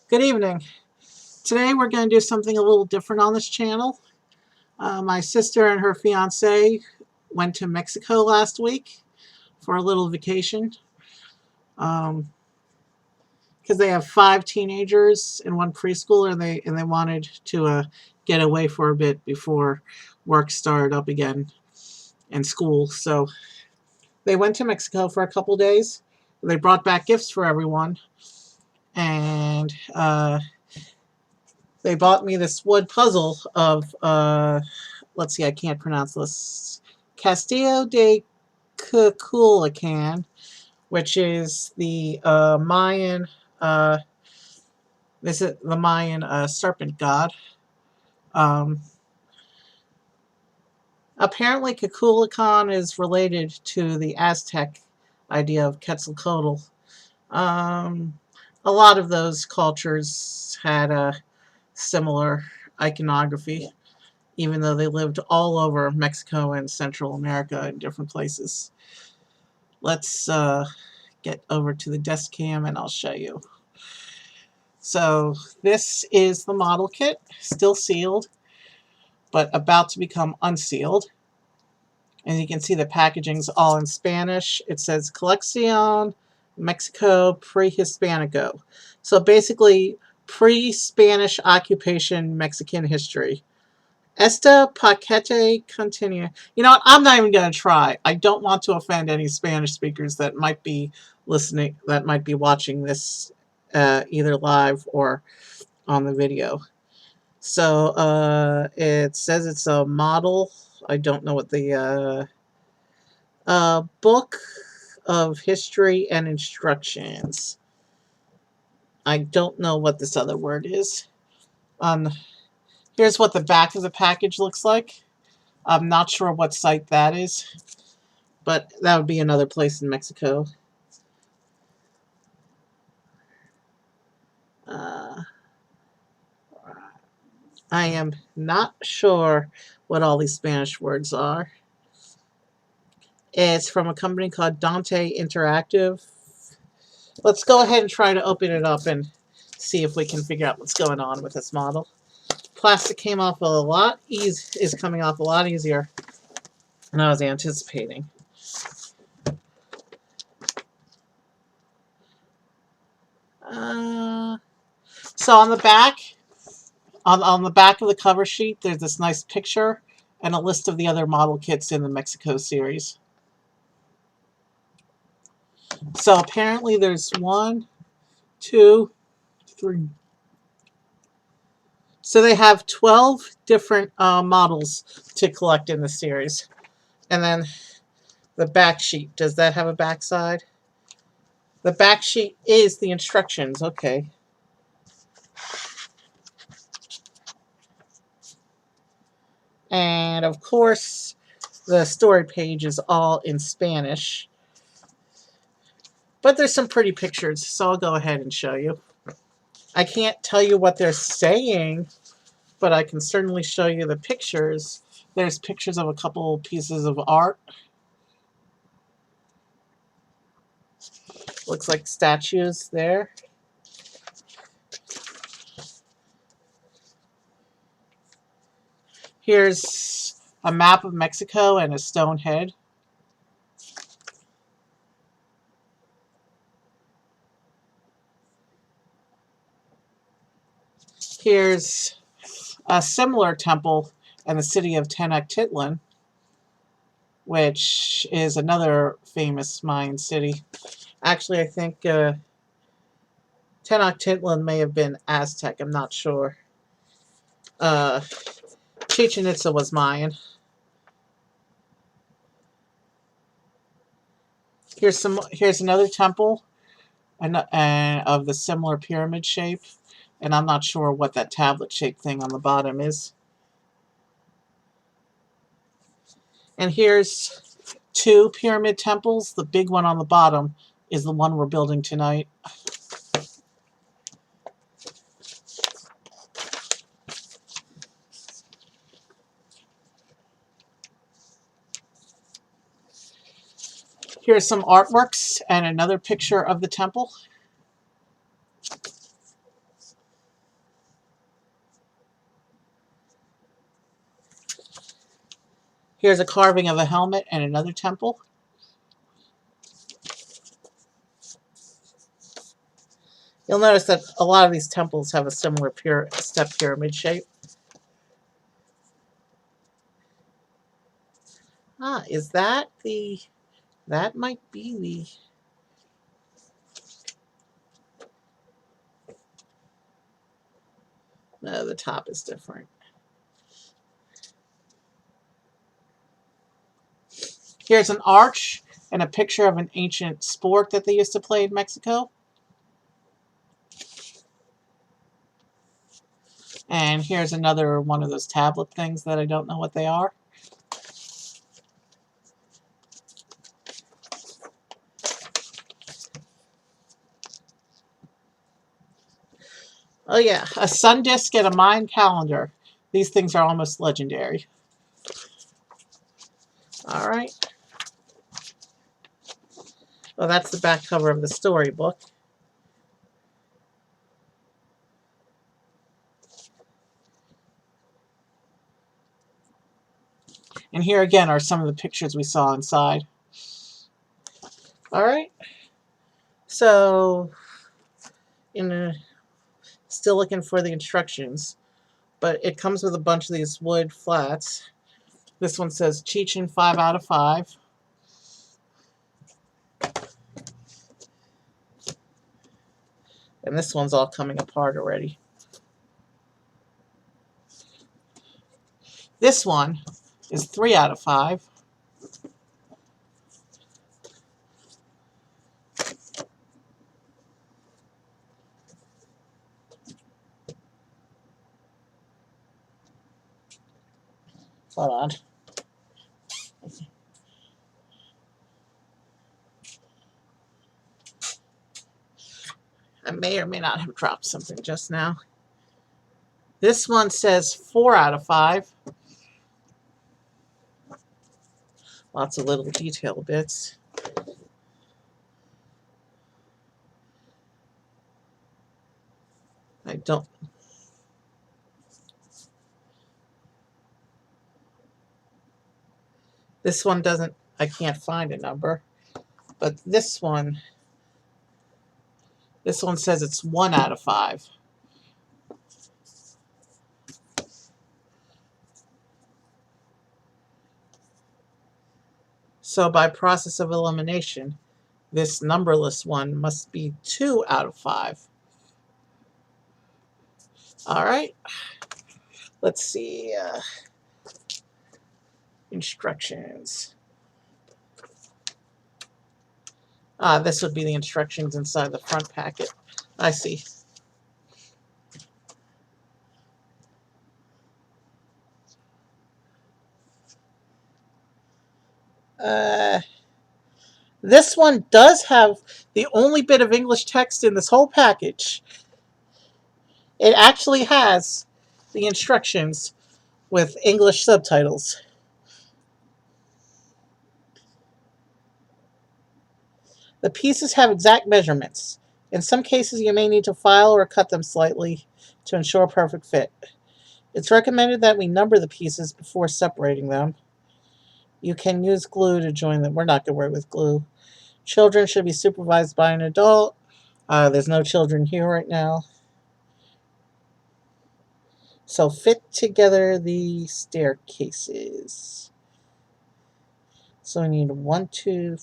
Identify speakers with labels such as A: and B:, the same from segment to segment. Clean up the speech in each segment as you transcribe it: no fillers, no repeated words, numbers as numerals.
A: Good evening. Today we're going to do something a little different on this channel. My sister and her fiance went to Mexico last week for a little vacation because they have 5 teenagers and 1 preschooler, and they wanted to get away for a bit before work started up again and school. So they went to Mexico for a couple days. They brought back gifts for everyone, and they bought me this wood puzzle of, let's see, I can't pronounce this, Castillo de Kukulcan, which is the Mayan, this is the Mayan serpent god. Um, Apparently, Kukulcan is related to the Aztec idea of Quetzalcoatl. Um, a lot of those cultures had a similar iconography, even though they lived all over Mexico and Central America in different places. Let's get over to the desk cam and I'll show you. So this is the model kit, still sealed, but about to become unsealed. And you can see the packaging's all in Spanish. It says Colección Mexico Prehispanico. So basically, pre-Spanish occupation Mexican history. Esta paquete continue. You know what? I'm not even going to try. I don't want to offend any Spanish speakers that might be listening, that might be watching this either live or on the video. So it says it's a model. I don't know what the book of history and instructions. I don't know what this other word is. Here's what the back of the package looks like. I'm not sure what site that is, but that would be another place in Mexico. I am not sure what all these Spanish words are. It's from a company called Dante Interactive. Let's go ahead and try to open it up and see if we can figure out what's going on with this model. Plastic came off is coming off a lot easier than I was anticipating. So on the back, on the back of the cover sheet, there's this nice picture and a list of the other model kits in the Mexico series. So apparently there's 1, 2, 3. So they have 12 different models to collect in the series. And then the back sheet. Does that have a back side? The back sheet is the instructions. Okay. And of course, the story page is all in Spanish. But there's some pretty pictures, so I'll go ahead and show you. I can't tell you what they're saying, but I can certainly show you the pictures. There's pictures of a couple pieces of art. Looks like statues there. Here's a map of Mexico and a stone head. Here's a similar temple in the city of Tenochtitlan, which is another famous Mayan city. Actually, I think Tenochtitlan may have been Aztec. I'm not sure. Chichen Itza was Mayan. Here's another temple, and of the similar pyramid shape, and I'm not sure what that tablet shaped thing on the bottom is. And here's 2 pyramid temples. The big one on the bottom is the one we're building tonight. Here's some artworks and another picture of the temple. Here's a carving of a helmet and another temple. You'll notice that a lot of these temples have a similar step pyramid shape. Ah, is that the... That might be the... No, the top is different. Here's an arch and a picture of an ancient sport that they used to play in Mexico. And here's another one of those tablet things that I don't know what they are. Oh yeah, a sun disk and a Mayan calendar. These things are almost legendary. All right. Well, that's the back cover of the storybook. And here again are some of the pictures we saw inside. All right. So, still looking for the instructions, but it comes with a bunch of these wood flats. This one says Chichen 5 out of 5. And this one's all coming apart already. This one is 3 out of 5. Hold on. I may or may not have dropped something just now. This one says 4 out of 5. Lots of little detail bits. I don't... This one doesn't... I can't find a number. But this one says it's 1 out of 5. So by process of elimination, this numberless one must be 2 out of 5. All right. Let's see. Instructions. This would be the instructions inside the front packet. I see. This one does have the only bit of English text in this whole package. It actually has the instructions with English subtitles. The pieces have exact measurements. In some cases, you may need to file or cut them slightly to ensure a perfect fit. It's recommended that we number the pieces before separating them. You can use glue to join them. We're not going to work with glue. Children should be supervised by an adult. There's no children here right now. So fit together the staircases. So we need 1, 2.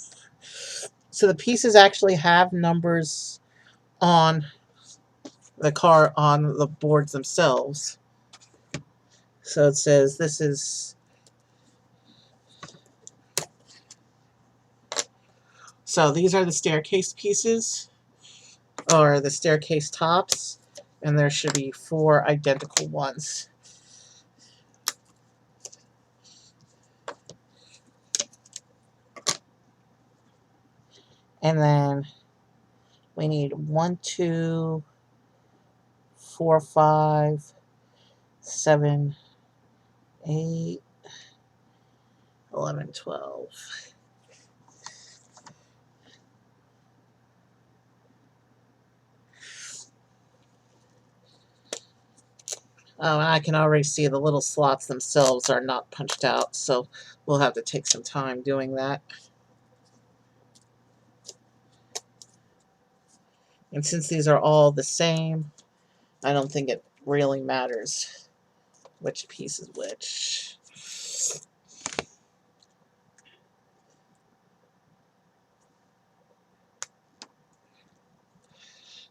A: So the pieces actually have numbers on the boards themselves. So it says this is... So these are the staircase pieces, or the staircase tops, and there should be 4 identical ones. And then we need 1, 2, 4, 5, 7, 8, 11, 12. Oh, and I can already see the little slots themselves are not punched out, so we'll have to take some time doing that. And since these are all the same, I don't think it really matters which piece is which.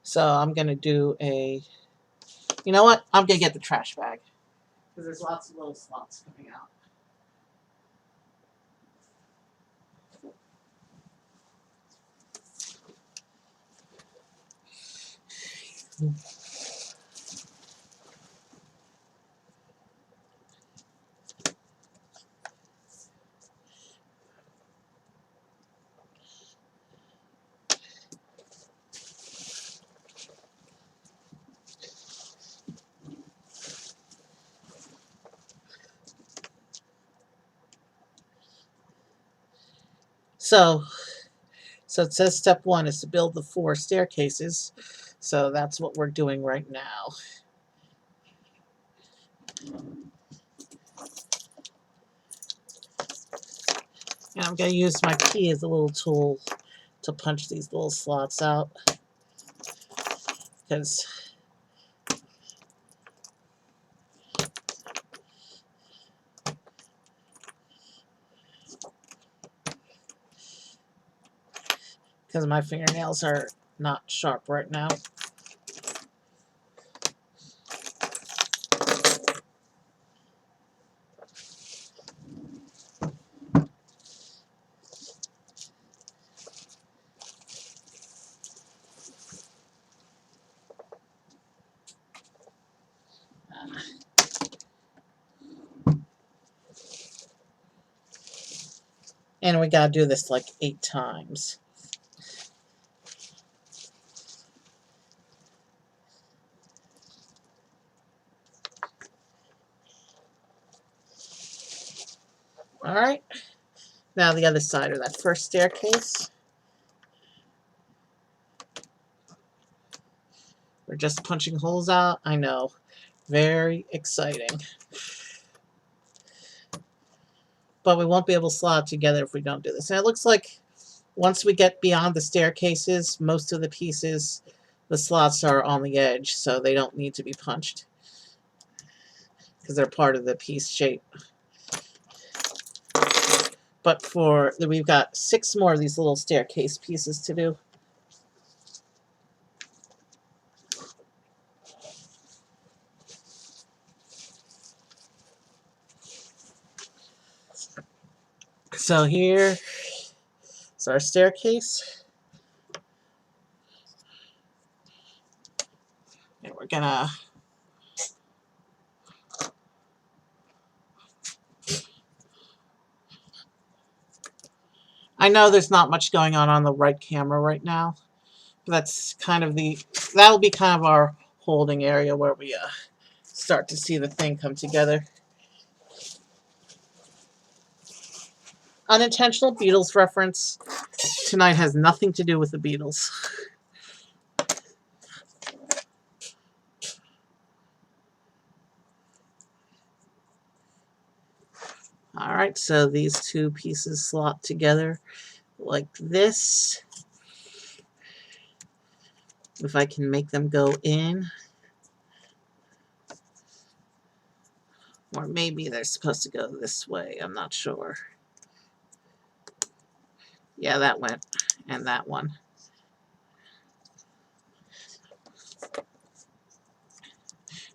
A: So I'm going to do a... You know what? I'm going to get the trash bag, because there's lots of little slots coming out. So it says step 1 is to build the 4 staircases. So that's what we're doing right now. And I'm going to use my key as a little tool to punch these little slots out. Because my fingernails are not sharp right now. And we got to do this like 8 times. Alright. Now the other side of that first staircase. We're just punching holes out. I know. Very exciting. But we won't be able to slot together if we don't do this. And it looks like once we get beyond the staircases, most of the pieces, the slots are on the edge, so they don't need to be punched, because they're part of the piece shape. But we've got 6 more of these little staircase pieces to do. So here is our staircase. And we're gonna I know there's not much going on the right camera right now. But that's kind of that'll be kind of our holding area where we start to see the thing come together. Unintentional Beatles reference. Tonight has nothing to do with the Beatles. Alright, so these 2 pieces slot together like this. If I can make them go in. Or maybe they're supposed to go this way. I'm not sure. Yeah, that went. And that one.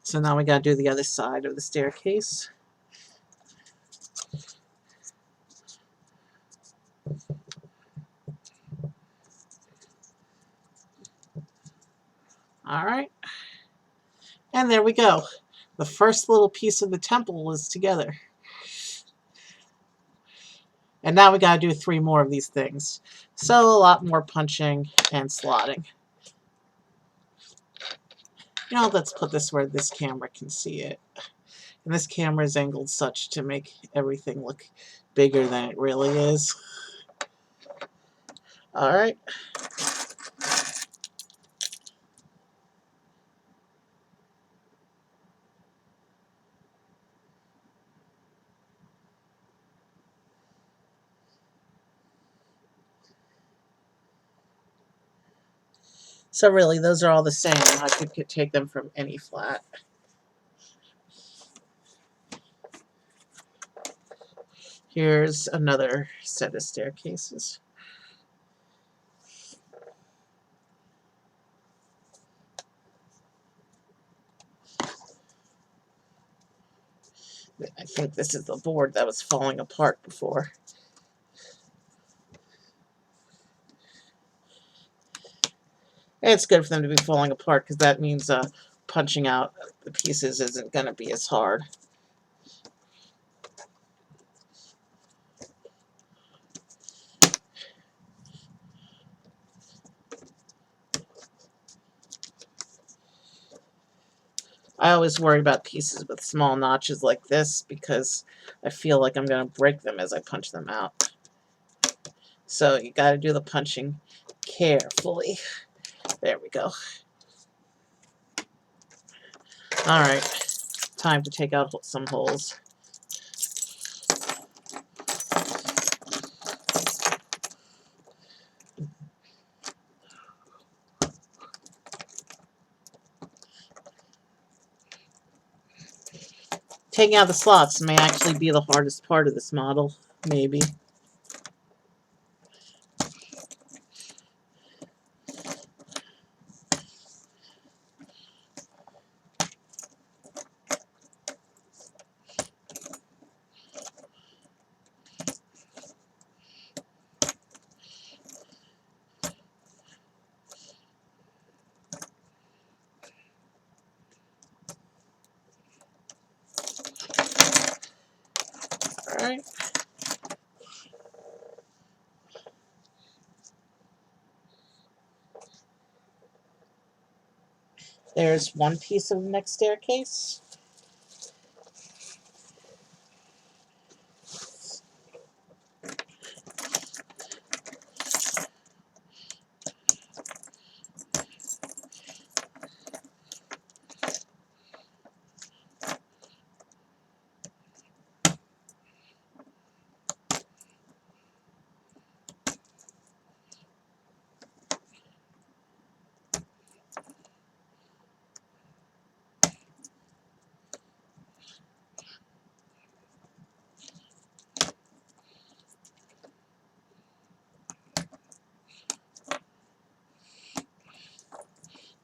A: So now we got to do the other side of the staircase. Alright. And there we go. The first little piece of the temple is together. And now we got to do 3 more of these things. So a lot more punching and slotting. You know, let's put this where this camera can see it. And this camera is angled such to make everything look bigger than it really is. Alright. So really, those are all the same. I could take them from any flat. Here's another set of staircases. I think this is the board that was falling apart before. It's good for them to be falling apart because that means punching out the pieces isn't going to be as hard. I always worry about pieces with small notches like this because I feel like I'm going to break them as I punch them out. So you got to do the punching carefully. There we go. All right, time to take out some holes. Taking out the slots may actually be the hardest part of this model, maybe. All right. There's one piece of the next staircase.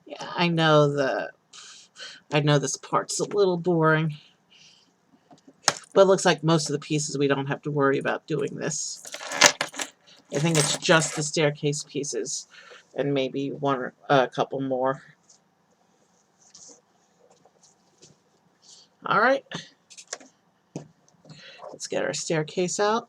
A: Yeah, I know this part's a little boring, but it looks like most of the pieces we don't have to worry about doing this. I think it's just the staircase pieces and maybe one or a couple more. All right, let's get our staircase out.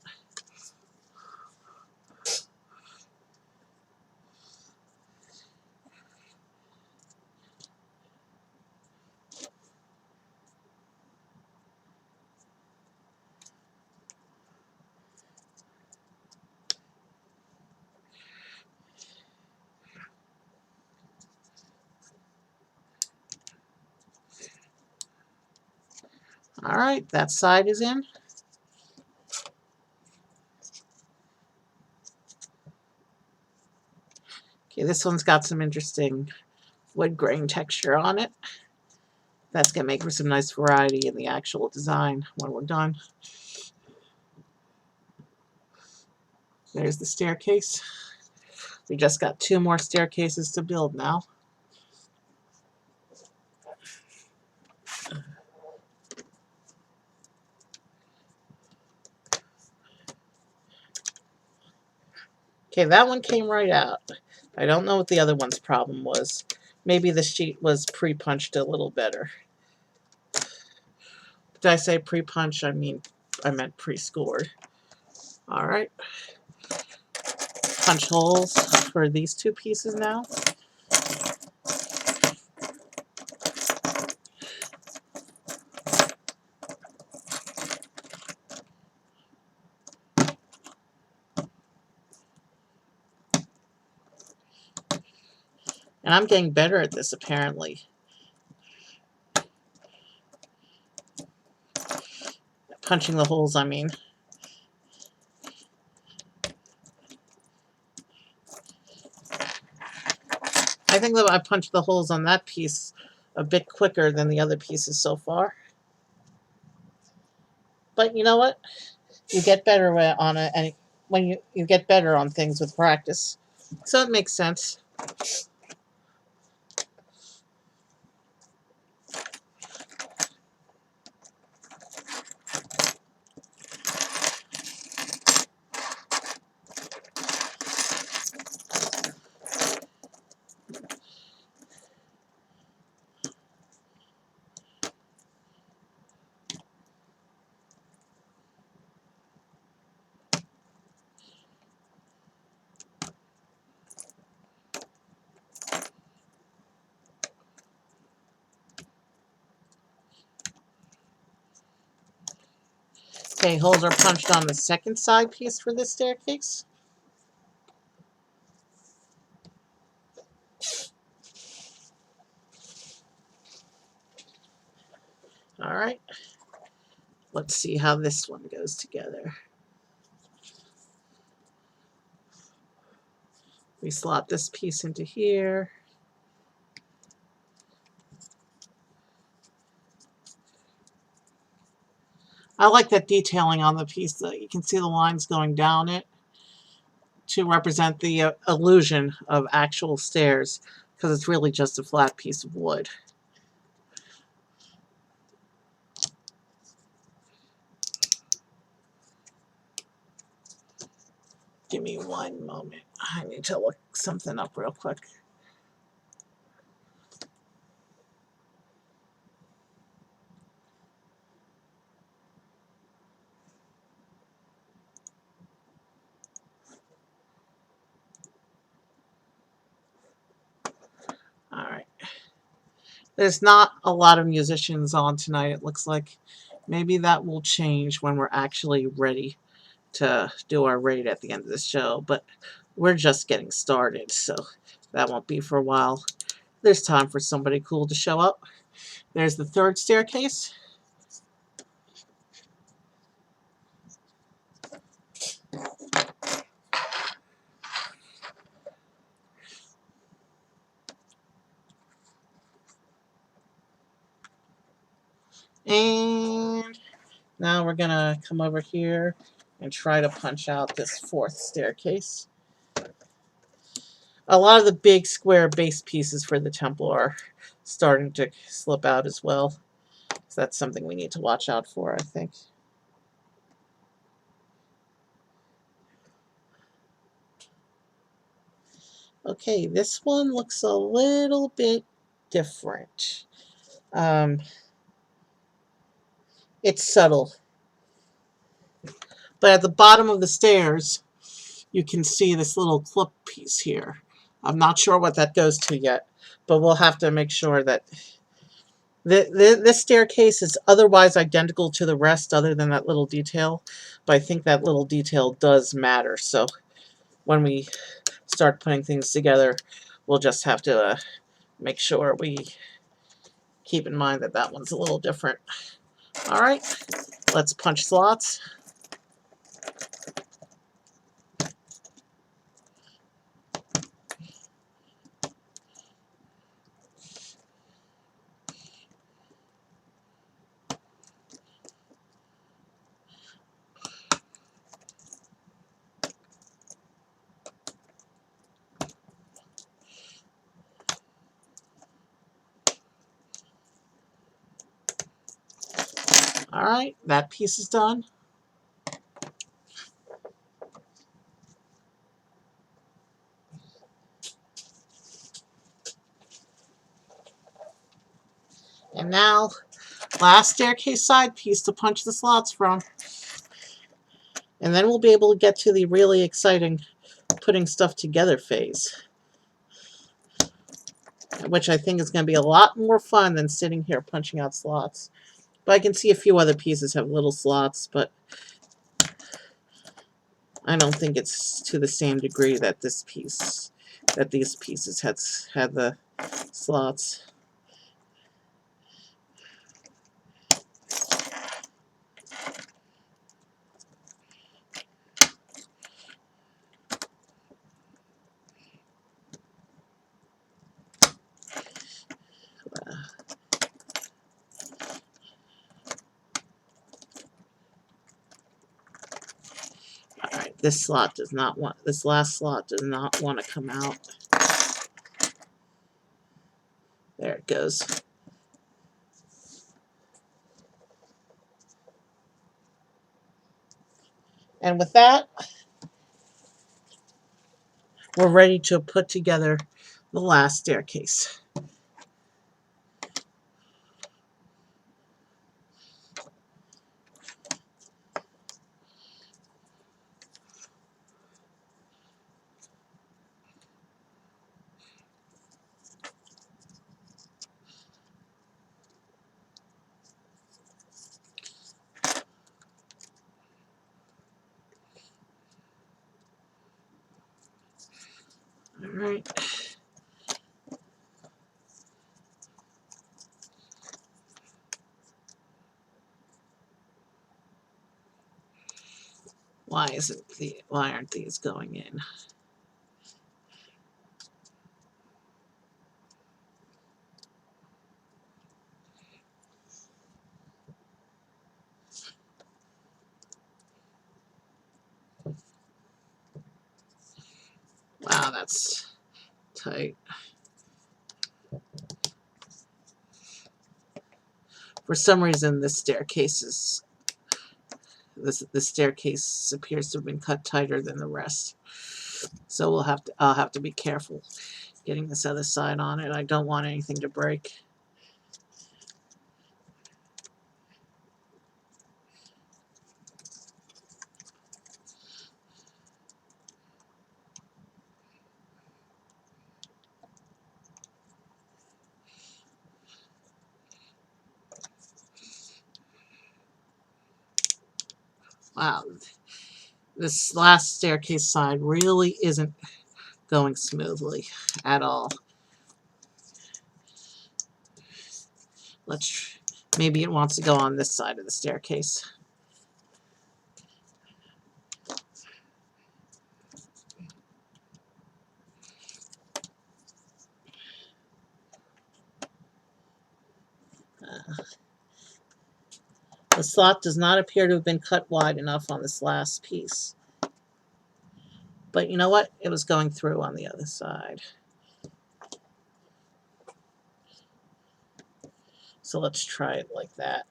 A: All right, that side is in. Okay, this one's got some interesting wood grain texture on it. That's going to make for some nice variety in the actual design when we're done. There's the staircase. We just got 2 more staircases to build now. Okay, that one came right out. I don't know what the other one's problem was. Maybe the sheet was pre-punched a little better. Did I say pre-punch? I meant pre-scored. All right. Punch holes for these 2 pieces now. And I'm getting better at this, apparently. Punching the holes, I mean. I think that I punched the holes on that piece a bit quicker than the other pieces so far. But you know what? You get better on it, and when you get better on things with practice. So it makes sense. Okay, holes are punched on the second side piece for this staircase. All right. Let's see how this one goes together. We slot this piece into here. I like that detailing on the piece, that you can see the lines going down it to represent the illusion of actual stairs, because it's really just a flat piece of wood. Give me one moment. I need to look something up real quick. All right. There's not a lot of musicians on tonight, it looks like. Maybe that will change when we're actually ready to do our raid at the end of the show, but we're just getting started, so that won't be for a while. There's time for somebody cool to show up. There's the third staircase. And now we're gonna come over here and try to punch out this fourth staircase. A lot of the big square base pieces for the temple are starting to slip out as well. So that's something we need to watch out for, I think. Okay, this one looks a little bit different. It's subtle. But at the bottom of the stairs, you can see this little clip piece here. I'm not sure what that goes to yet, but we'll have to make sure that this staircase is otherwise identical to the rest other than that little detail, but I think that little detail does matter. So when we start putting things together, we'll just have to make sure we keep in mind that that one's a little different. All right, let's punch slots. All right, that piece is done. And now, last staircase side piece to punch the slots from. And then we'll be able to get to the really exciting putting stuff together phase, which I think is going to be a lot more fun than sitting here punching out slots. But I can see a few other pieces have little slots, but I don't think it's to the same degree that these pieces had the slots. This slot does not want, this last slot does not want to come out. There it goes. And with that, we're ready to put together the last staircase. All right. Why aren't these going in? Wow, that's tight. For some reason, this staircase appears to have been cut tighter than the rest. So I'll have to be careful getting this other side on it. I don't want anything to break. Wow, this last staircase side really isn't going smoothly at all. Maybe it wants to go on this side of the staircase. The slot does not appear to have been cut wide enough on this last piece. But you know what? It was going through on the other side. So let's try it like that.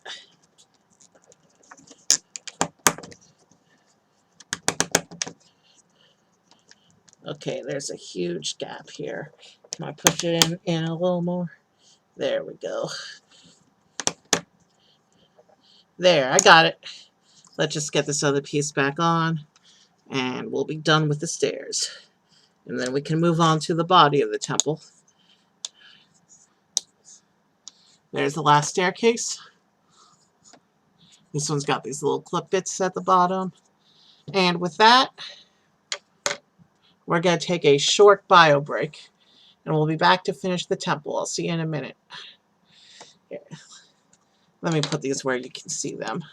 A: Okay, there's a huge gap here. Can I push it in a little more? There we go. There, I got it. Let's just get this other piece back on, and we'll be done with the stairs. And then we can move on to the body of the temple. There's the last staircase. This one's got these little clip bits at the bottom. And with that, we're going to take a short bio break, and we'll be back to finish the temple. I'll see you in a minute. Here. Let me put these where you can see them.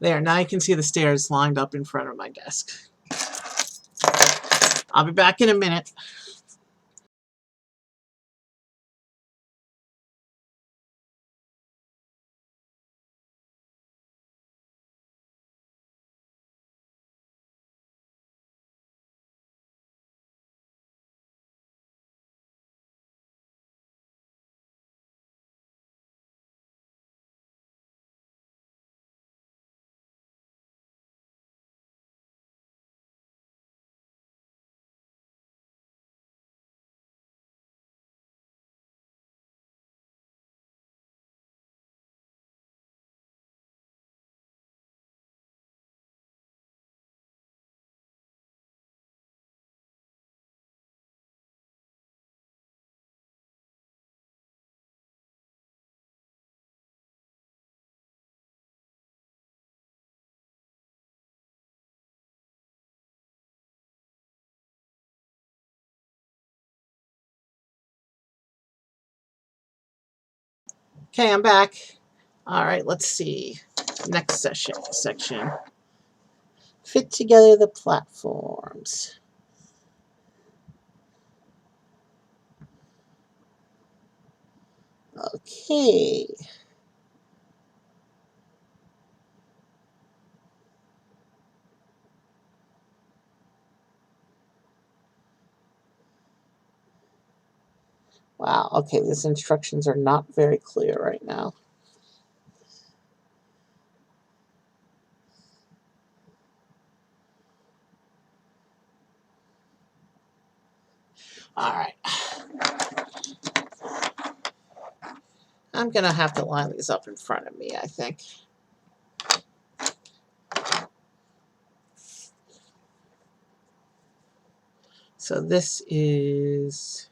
A: There, now you can see the stairs lined up in front of my desk. I'll be back in a minute. Okay, I'm back. All right, let's see. Next section. Fit together the platforms. Okay. Wow, okay, these instructions are not very clear right now. All right. I'm going to have to line these up in front of me, I think. So this is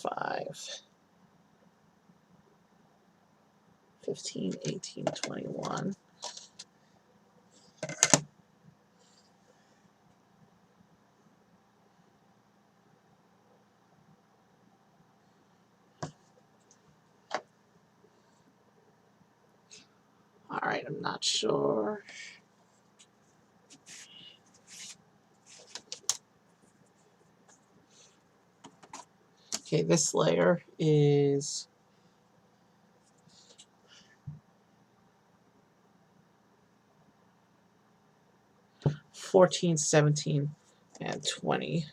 A: 5, 15, 18, 21. All right, I'm not sure. Okay, this layer is 14, 17, and 20.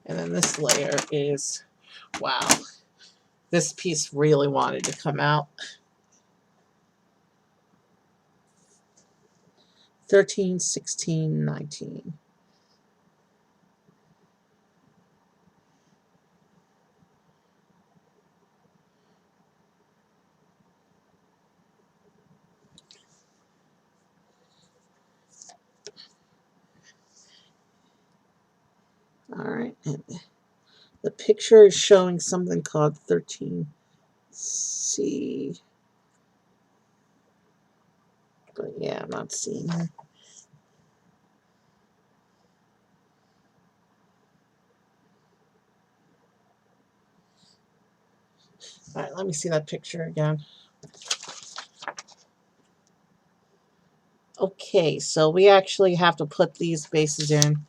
A: And then this layer is, wow, this piece really wanted to come out. 13, 16, 19. All right, and the picture is showing something called 13C. But yeah, I'm not seeing her. All right, let me see that picture again. Okay, so we actually have to put these bases in.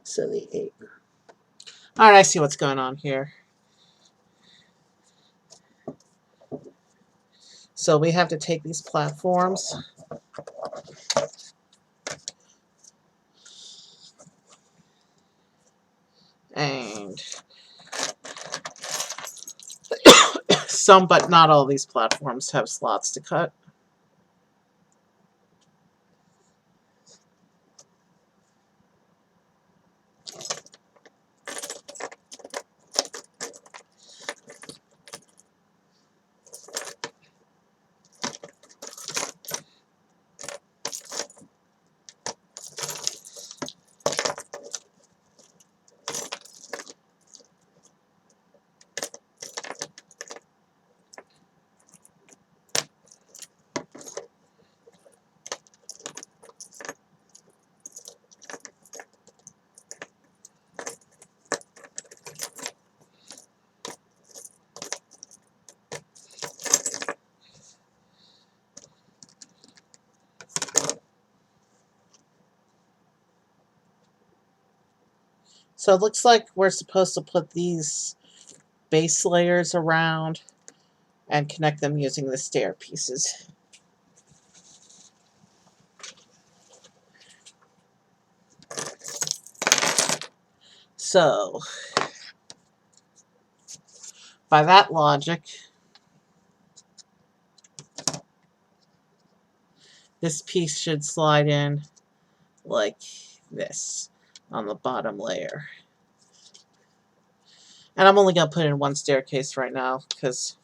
A: So the 8. All right, I see what's going on here. So we have to take these platforms and some, but not all these platforms have slots to cut. So it looks like we're supposed to put these base layers around and connect them using the stair pieces. So by that logic, this piece should slide in like this on the bottom layer. And I'm only going to put in one staircase right now because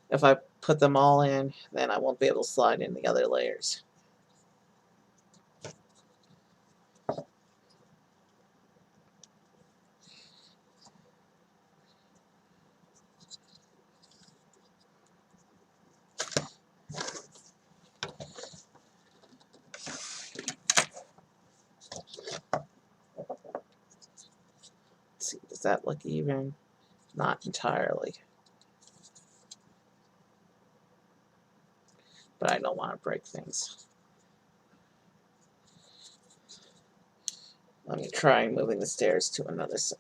A: if I put them all in, then I won't be able to slide in the other layers. that look even? Not entirely. But I don't want to break things. Let me try moving the stairs to another side.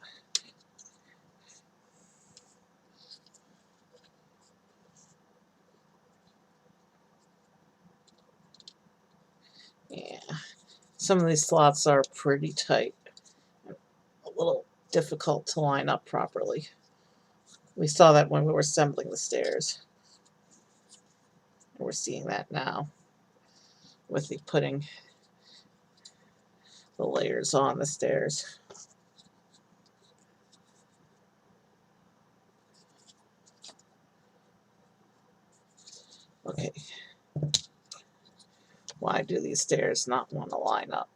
A: Yeah, some of these slots are pretty tight. A little difficult to line up properly. We saw that when we were assembling the stairs. We're seeing that now with the putting the layers on the stairs. Okay. Why do these stairs not want to line up?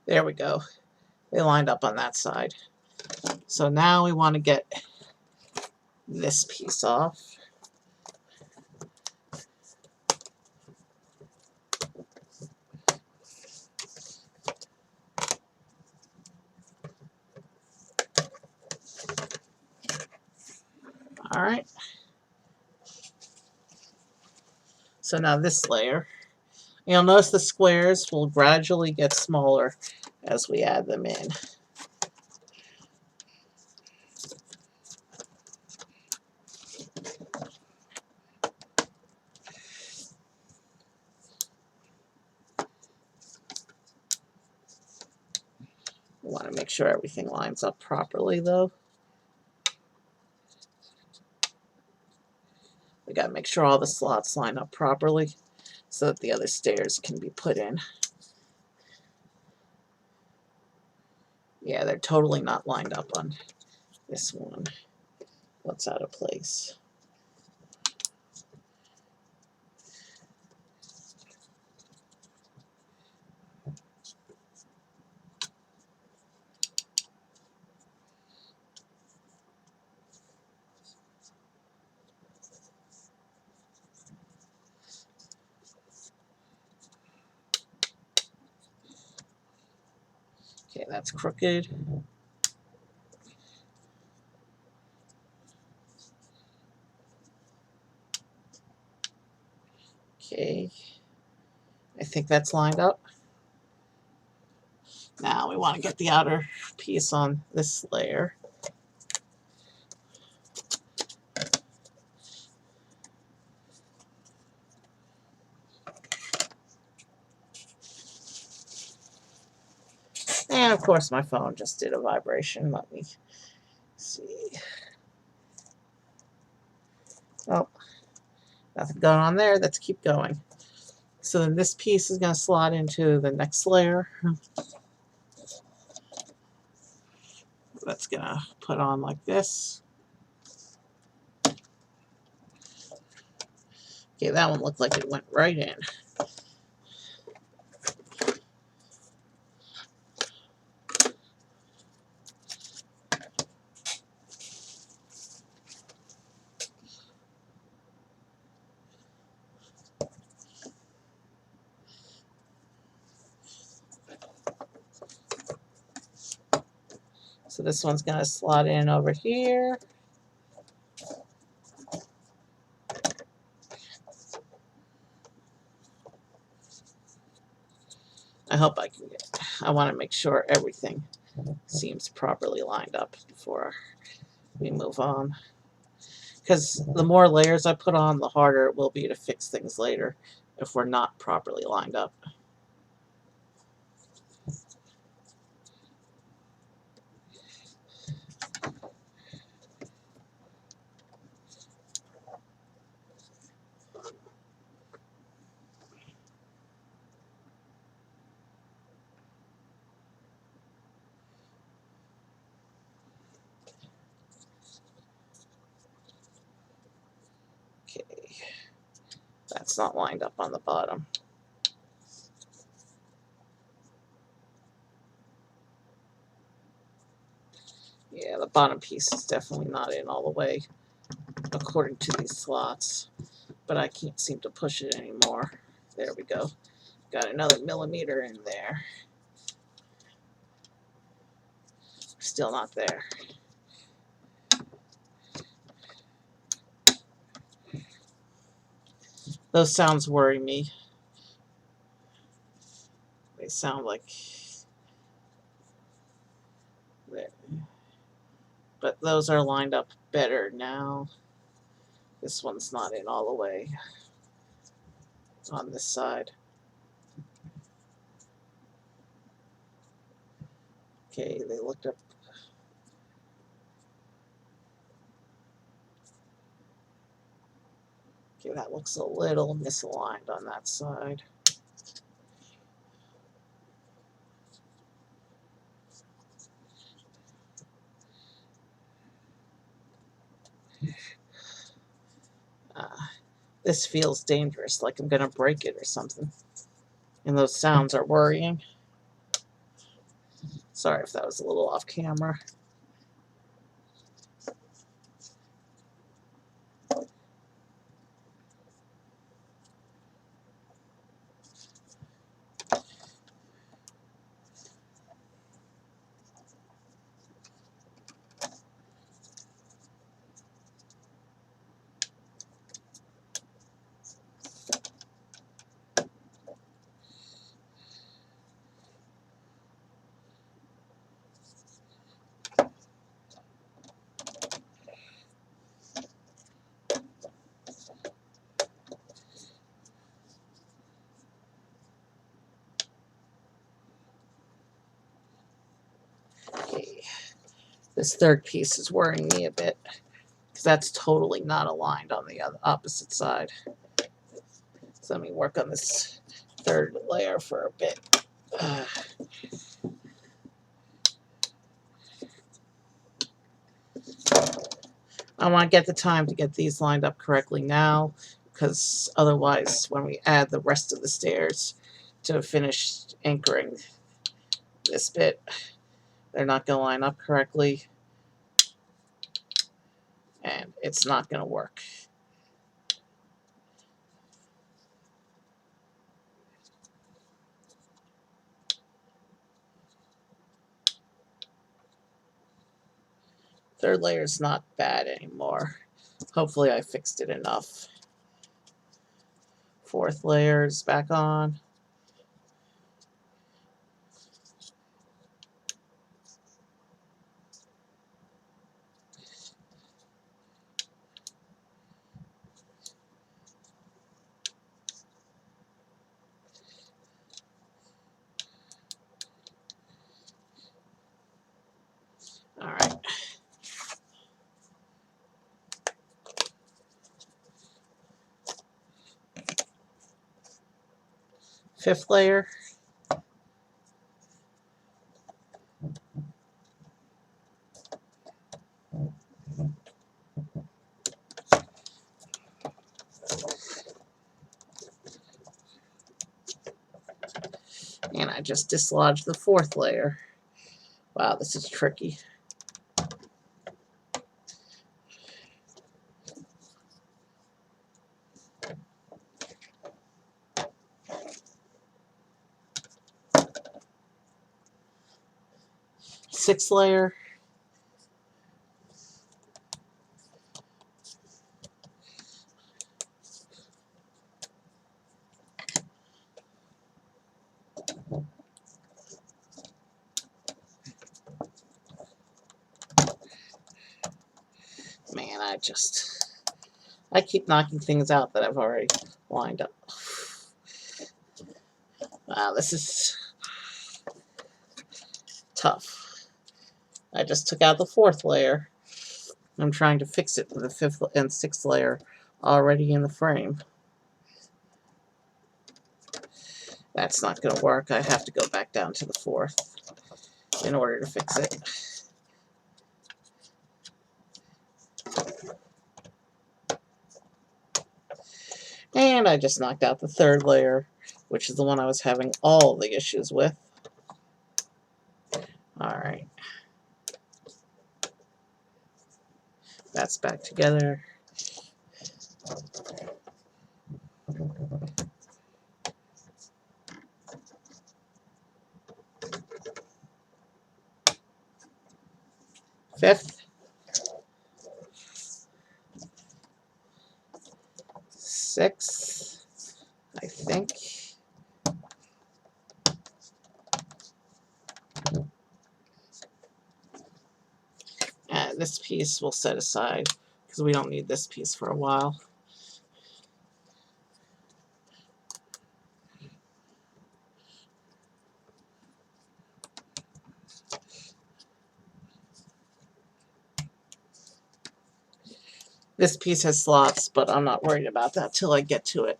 A: There we go. They lined up on that side. So now we want to get this piece off. All right. So now this layer, you'll notice the squares will gradually get smaller as we add them in. We want to make sure everything lines up properly though. We got to make sure all the slots line up properly so that the other stairs can be put in. Yeah, they're totally not lined up on this one. What's out of place? Okay, that's crooked. Okay, I think that's lined up. Now we want to get the outer piece on this layer. And of course my phone just did a vibration. Let me see. Oh, nothing going on there. Let's keep going. So then this piece is going to slot into the next layer. That's going to put on like this. Okay, that one looked like it went right in. So this one's going to slot in over here. I hope I can get, I want to make sure everything seems properly lined up before we move on. Because the more layers I put on, the harder it will be to fix things later if we're not properly lined up. Okay, that's not lined up on the bottom. Yeah, the bottom piece is definitely not in all the way according to these slots, but I can't seem to push it anymore. There we go. Got another millimeter in there. Still not there. Those sounds worry me. They sound like... But those are lined up better now. This one's not in all the way on this side. Okay, they looked up. Okay, that looks a little misaligned on that side. This feels dangerous, like I'm going to break it or something. And those sounds are worrying. Sorry if that was a little off camera. Okay. This third piece is worrying me a bit because that's totally not aligned on the opposite side. So let me work on this third layer for a bit. I want to get the time to get these lined up correctly now, because otherwise when we add the rest of the stairs to finish anchoring this bit, they're not going to line up correctly and it's not going to work. Third layer is not bad anymore. Hopefully I fixed it enough. Fourth layer is back on. All right. Fifth layer. And I just dislodged the fourth layer. Wow, this is tricky. Sixth layer. Man, I keep knocking things out that I've already lined up. Wow, this is tough. I just took out the fourth layer. I'm trying to fix it with the fifth and sixth layer already in the frame. That's not going to work. I have to go back down to the fourth in order to fix it. And I just knocked out the third layer, which is the one I was having all the issues with. Alright. That's back together. Fifth. Sixth, I think. And this piece we'll set aside because we don't need this piece for a while. This piece has slots, but I'm not worried about that till I get to it.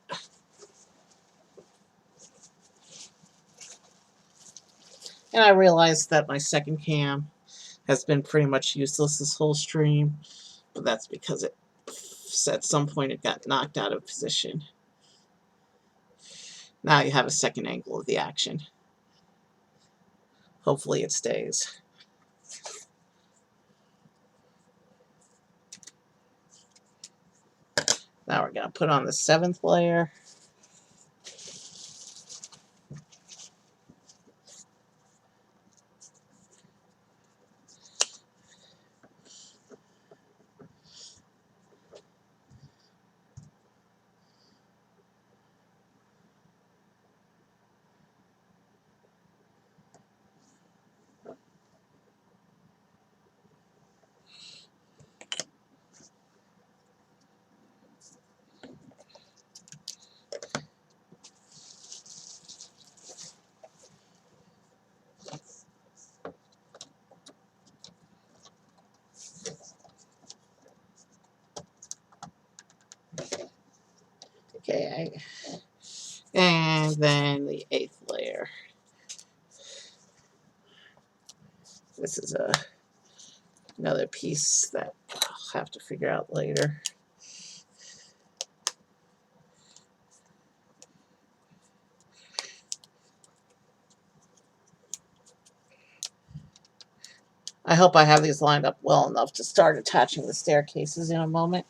A: And I realized that my second cam has been pretty much useless this whole stream, but that's because at some point it got knocked out of position. Now you have a second angle of the action. Hopefully it stays. Now we're going to put on the seventh layer. Okay, and then the eighth layer. This is another piece that I'll have to figure out later. I hope I have these lined up well enough to start attaching the staircases in a moment.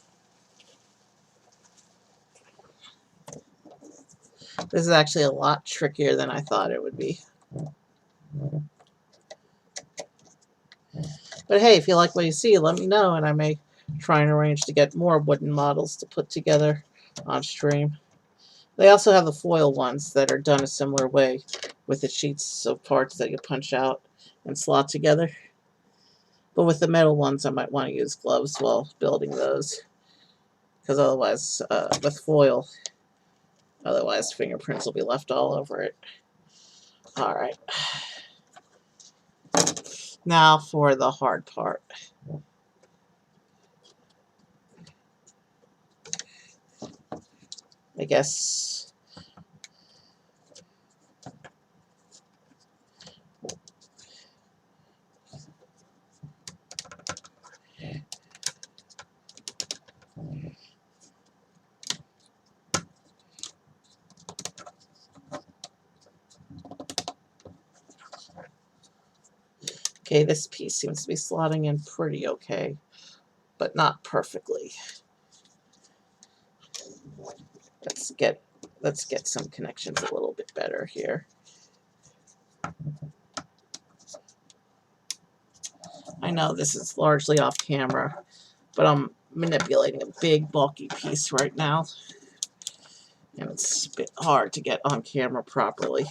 A: This is actually a lot trickier than I thought it would be. But hey, if you like what you see, let me know, and I may try and arrange to get more wooden models to put together on stream. They also have the foil ones that are done a similar way with the sheets of parts that you punch out and slot together. But with the metal ones, I might want to use gloves while building those, because otherwise, with foil, otherwise fingerprints will be left all over it. Alright. Now for the hard part. I guess okay, this piece seems to be slotting in pretty okay, but not perfectly. Let's get some connections a little bit better here. I know this is largely off camera, but I'm manipulating a big bulky piece right now, and it's a bit hard to get on camera properly.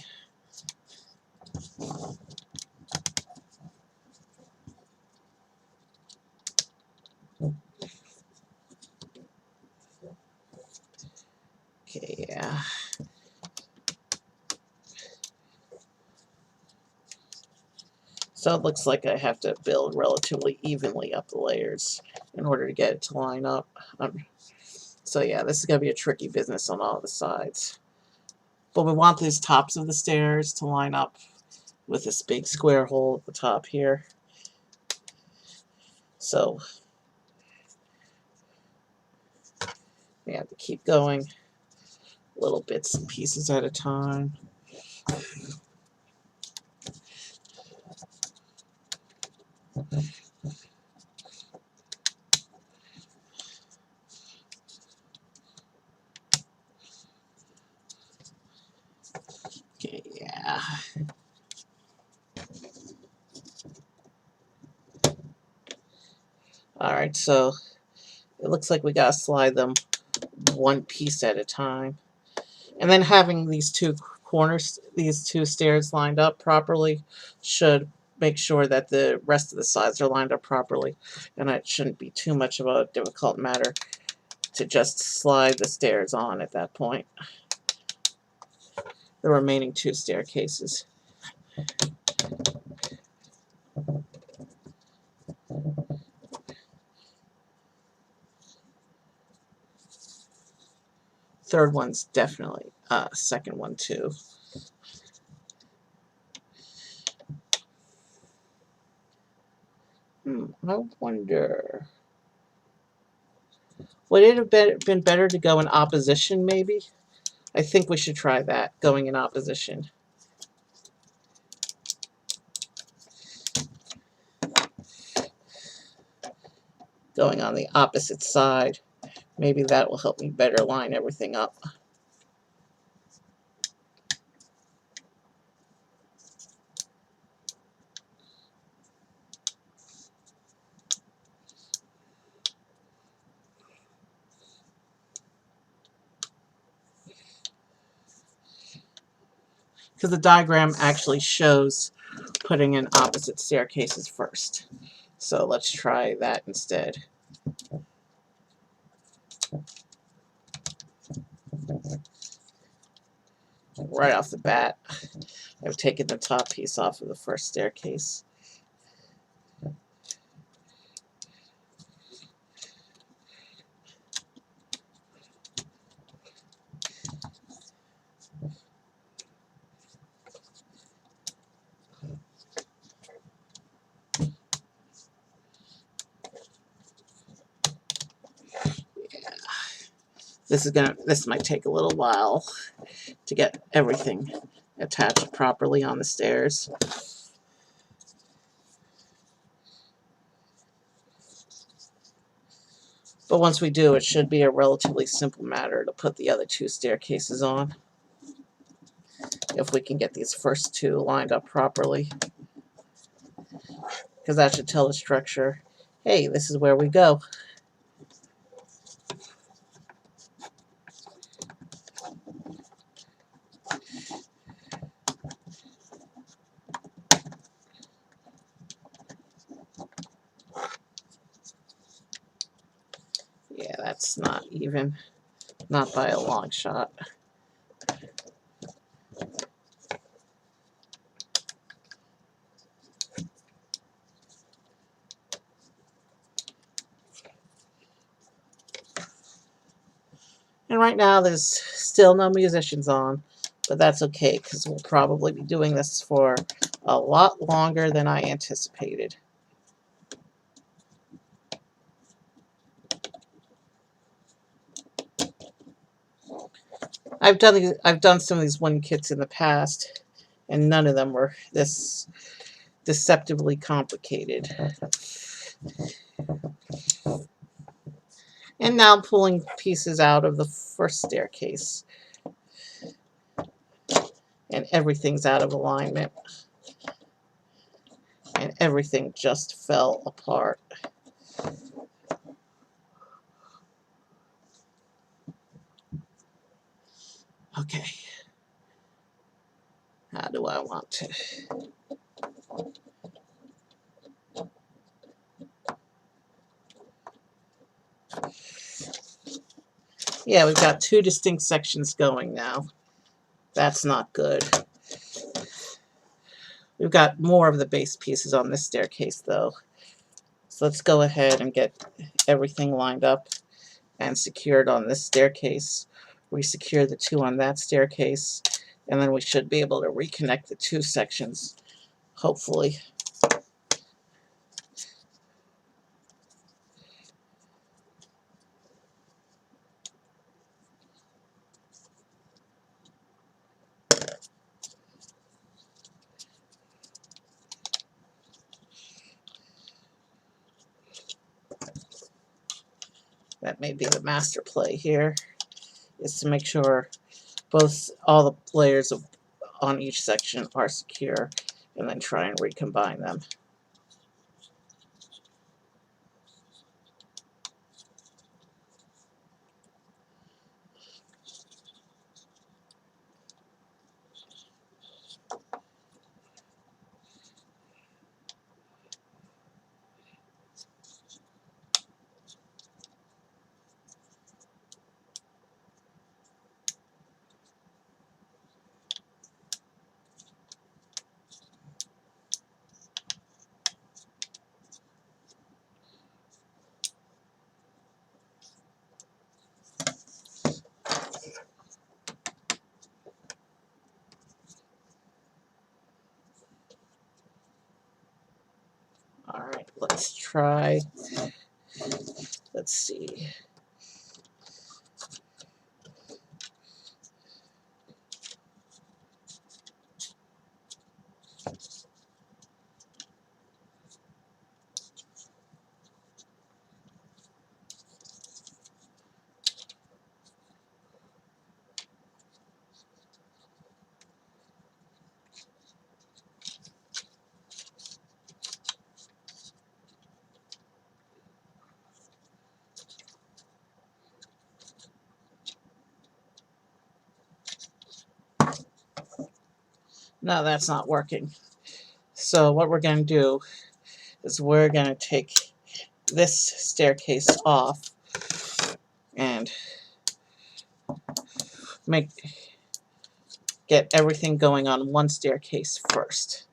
A: Okay, yeah. So it looks like I have to build relatively evenly up the layers in order to get it to line up. So yeah, this is going to be a tricky business on all the sides. But we want these tops of the stairs to line up with this big square hole at the top here. So we have to keep going little bits and pieces at a time. Okay, yeah. Alright, so it looks like we gotta slide them one piece at a time. And then having these two corners, these two stairs lined up properly should make sure that the rest of the sides are lined up properly. And it shouldn't be too much of a difficult matter to just slide the stairs on at that point. The remaining two staircases. Third one's definitely second one too. I wonder, would it have been better to go in opposition maybe? I think we should try that, going in opposition. Going on the opposite side. Maybe that will help me better line everything up. Because the diagram actually shows putting in opposite staircases first. So let's try that instead. Right off the bat, I've taken the top piece off of the first staircase. This might take a little while to get everything attached properly on the stairs. But once we do, it should be a relatively simple matter to put the other two staircases on. If we can get these first two lined up properly. Because that should tell the structure, hey, this is where we go. Yeah, that's not even, not by a long shot. And right now there's still no musicians on, but that's okay because we'll probably be doing this for a lot longer than I anticipated. I've done some of these wooden kits in the past, and none of them were this deceptively complicated. And now I'm pulling pieces out of the first staircase. And everything's out of alignment. And everything just fell apart. Okay. How do I want to? Yeah, we've got two distinct sections going now. That's not good. We've got more of the base pieces on this staircase, though. So let's go ahead and get everything lined up and secured on this staircase. Resecure the two on that staircase, and then we should be able to reconnect the two sections, hopefully. That may be the master play here, is to make sure all the layers on each section are secure, and then try and recombine them. Alright, let's try. Let's see. No, that's not working. So what we're going to do is we're going to take this staircase off and get everything going on one staircase first.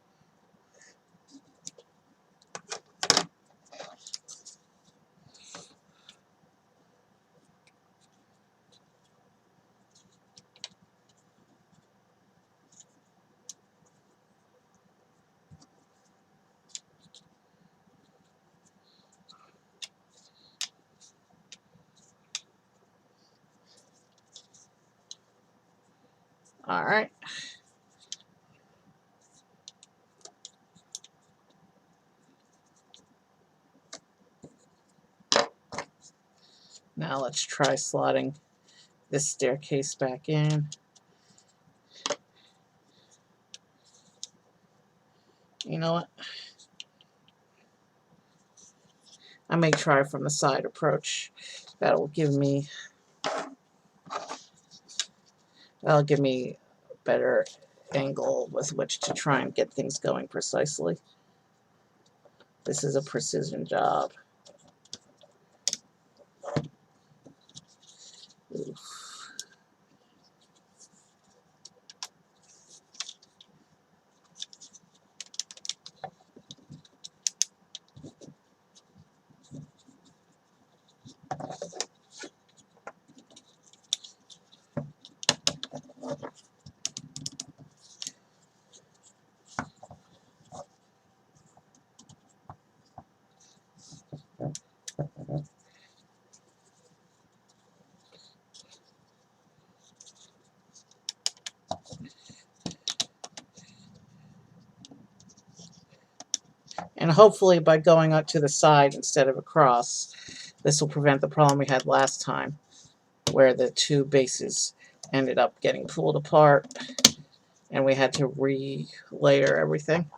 A: Alright. Now let's try slotting this staircase back in. You know what? I may try from the side approach. That'll give me a better angle with which to try and get things going precisely. This is a precision job. Oof. And hopefully by going up to the side instead of across, this will prevent the problem we had last time, where the two bases ended up getting pulled apart and we had to re-layer everything.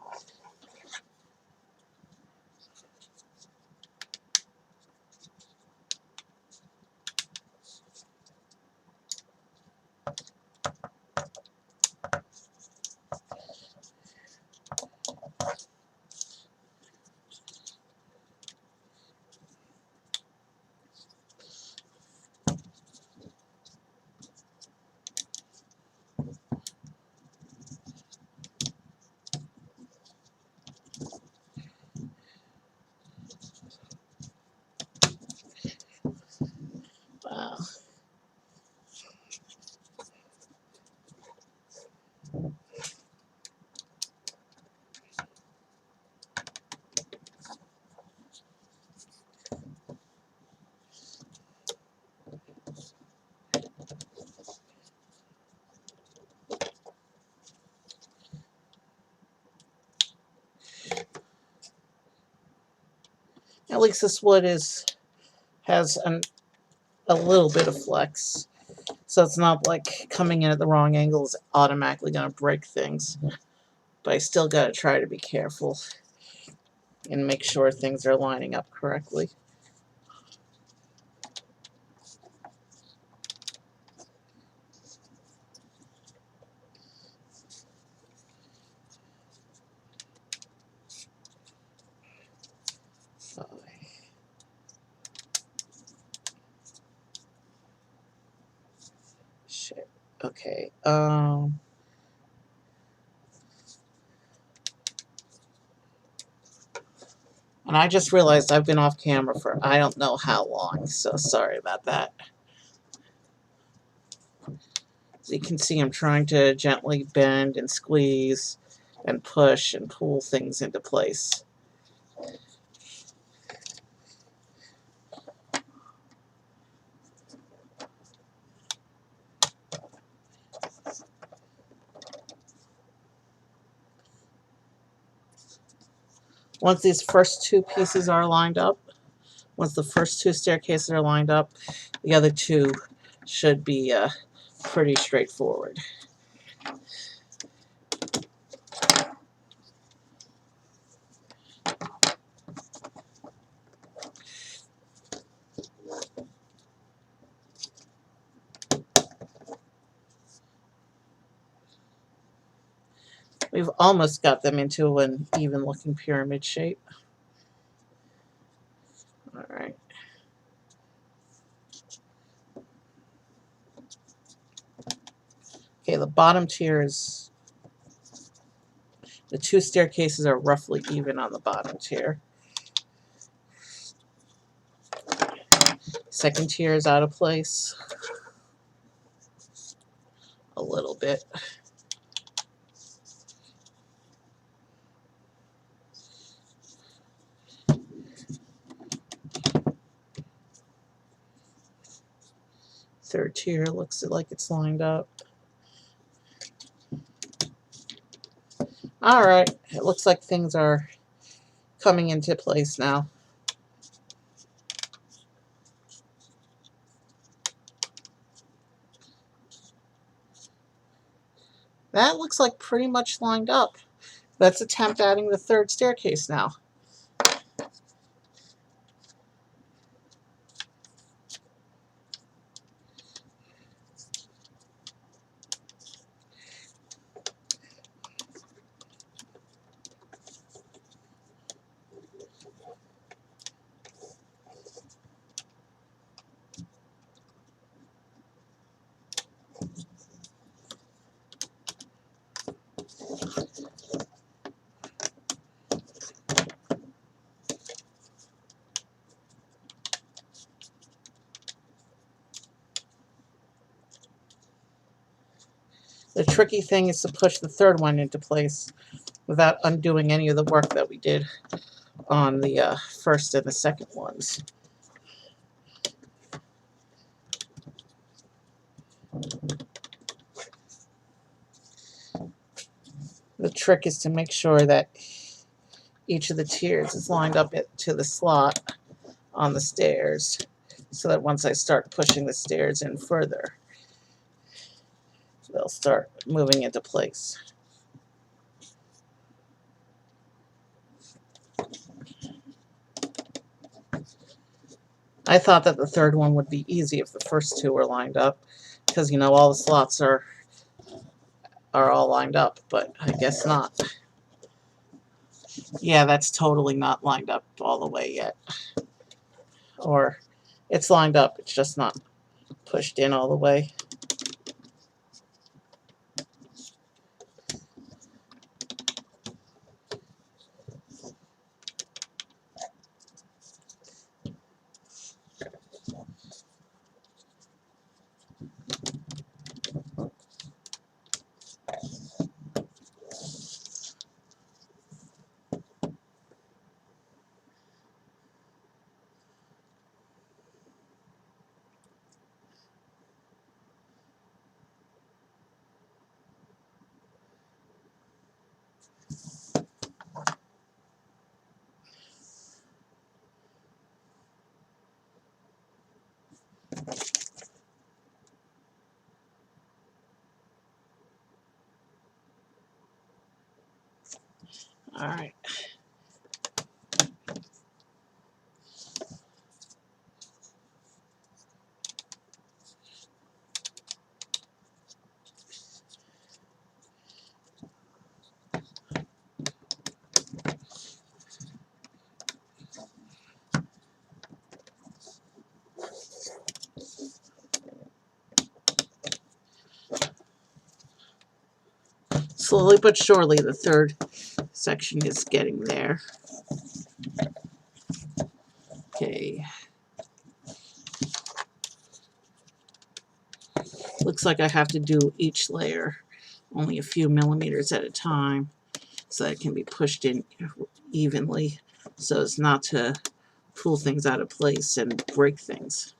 A: Wow. At least this wood has a little bit of flex. So it's not like coming in at the wrong angle is automatically going to break things. But I still got to try to be careful and make sure things are lining up correctly. Shit. Okay. And I just realized I've been off camera for I don't know how long, so sorry about that. As you can see, I'm trying to gently bend and squeeze and push and pull things into place. Once these first two pieces are lined up, once the first two staircases are lined up, the other two should be pretty straightforward. We've almost got them into an even looking pyramid shape. All right. Okay, the bottom tier is, the two staircases are roughly even on the bottom tier. Second tier is out of place a little bit. Third tier looks like it's lined up. All right, it looks like things are coming into place now. That looks like pretty much lined up. Let's attempt adding the third staircase now. The tricky thing is to push the third one into place without undoing any of the work that we did on the first and the second ones. The trick is to make sure that each of the tiers is lined up to the slot on the stairs, so that once I start pushing the stairs in further, they'll start moving into place. I thought that the third one would be easy if the first two were lined up, because, you know, all the slots are all lined up, but I guess not. Yeah, that's totally not lined up all the way yet. Or it's lined up, it's just not pushed in all the way. All right. Slowly but surely, the third section is getting there. Okay. Looks like I have to do each layer only a few millimeters at a time so that it can be pushed in evenly so as not to pull things out of place and break things.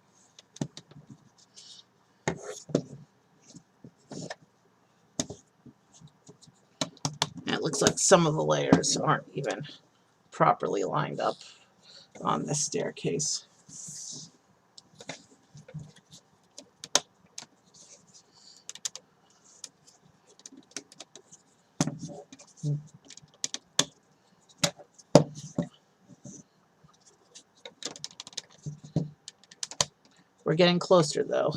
A: And it looks like some of the layers aren't even properly lined up on this staircase. We're getting closer though.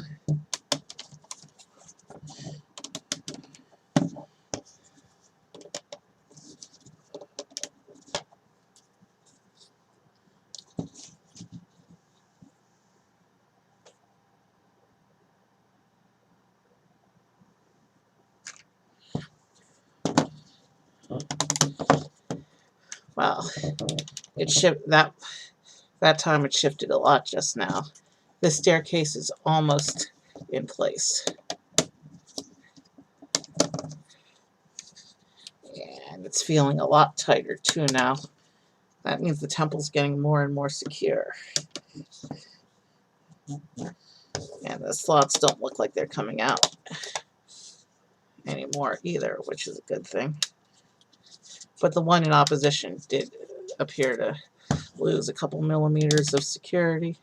A: Wow, it shifted that time. It shifted a lot just now. This staircase is almost in place. And it's feeling a lot tighter too now. That means the temple's getting more and more secure. And the slots don't look like they're coming out anymore either, which is a good thing. But the one in opposition did appear to lose a couple millimeters of security.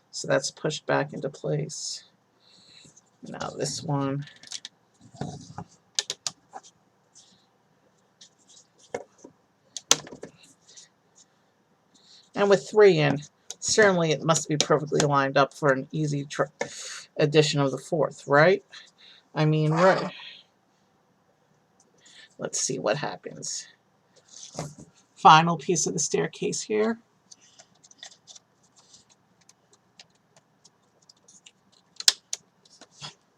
A: So that's pushed back into place. Now this one. And with 3 in, certainly it must be perfectly lined up for an easy addition of the 4th, right? I mean, right. Let's see what happens. Final piece of the staircase here.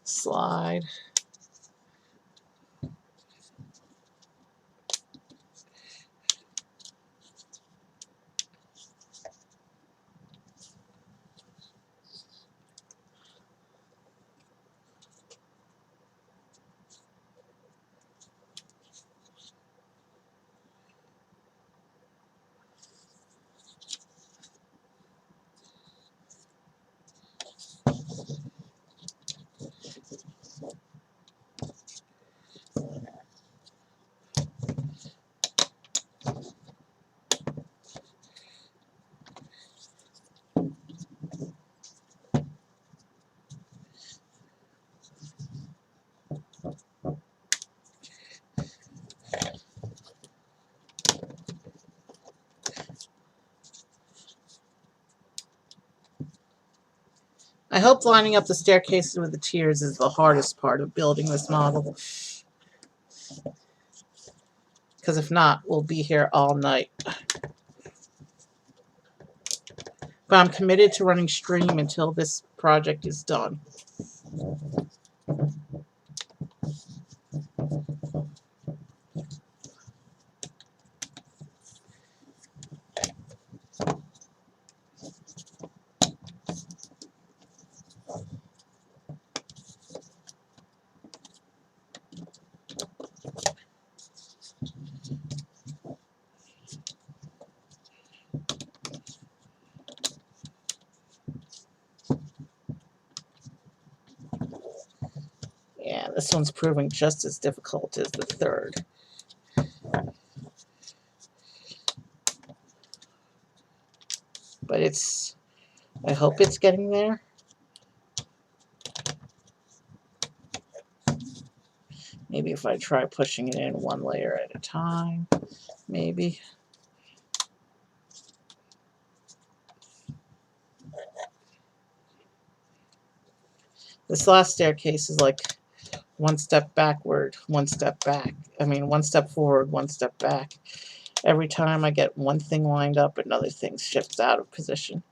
A: Slide. I hope lining up the staircases with the tiers is the hardest part of building this model. Because if not, we'll be here all night. But I'm committed to running stream until this project is done. Yeah, this one's proving just as difficult as the 3rd. But I hope it's getting there. Maybe Maybe if I try pushing it in one layer at a time, maybe. This last staircase is like one step backward, one step back. I mean, one step forward, one step back. Every time I get one thing lined up, another thing shifts out of position.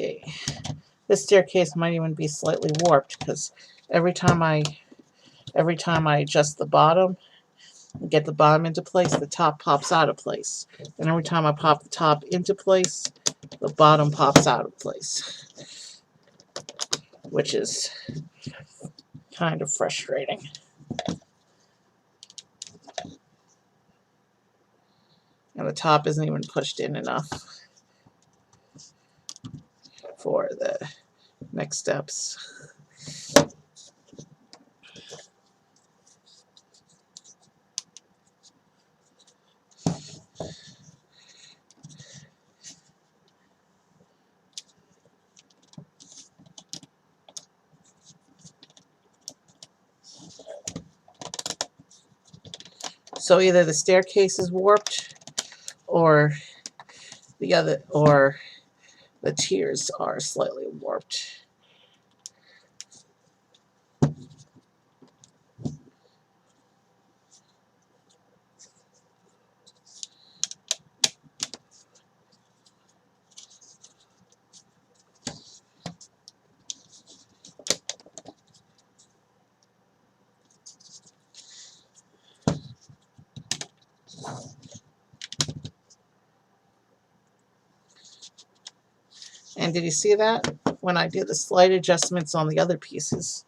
A: Okay, this staircase might even be slightly warped because every time I adjust the bottom, get the bottom into place, the top pops out of place. And every time I pop the top into place, the bottom pops out of place, which is kind of frustrating. And the top isn't even pushed in enough for the next steps. So either the staircase is warped or the tiers are slightly warped. And did you see that? When I did the slight adjustments on the other pieces,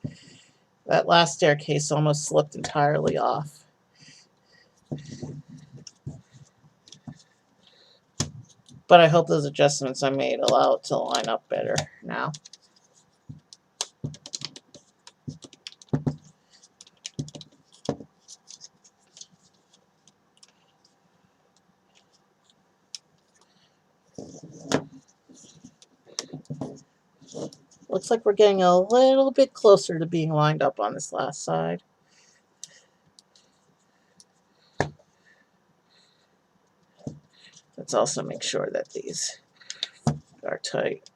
A: that last staircase almost slipped entirely off. But I hope those adjustments I made allow it to line up better now. Looks like we're getting a little bit closer to being lined up on this last side. Let's also make sure that these are tight.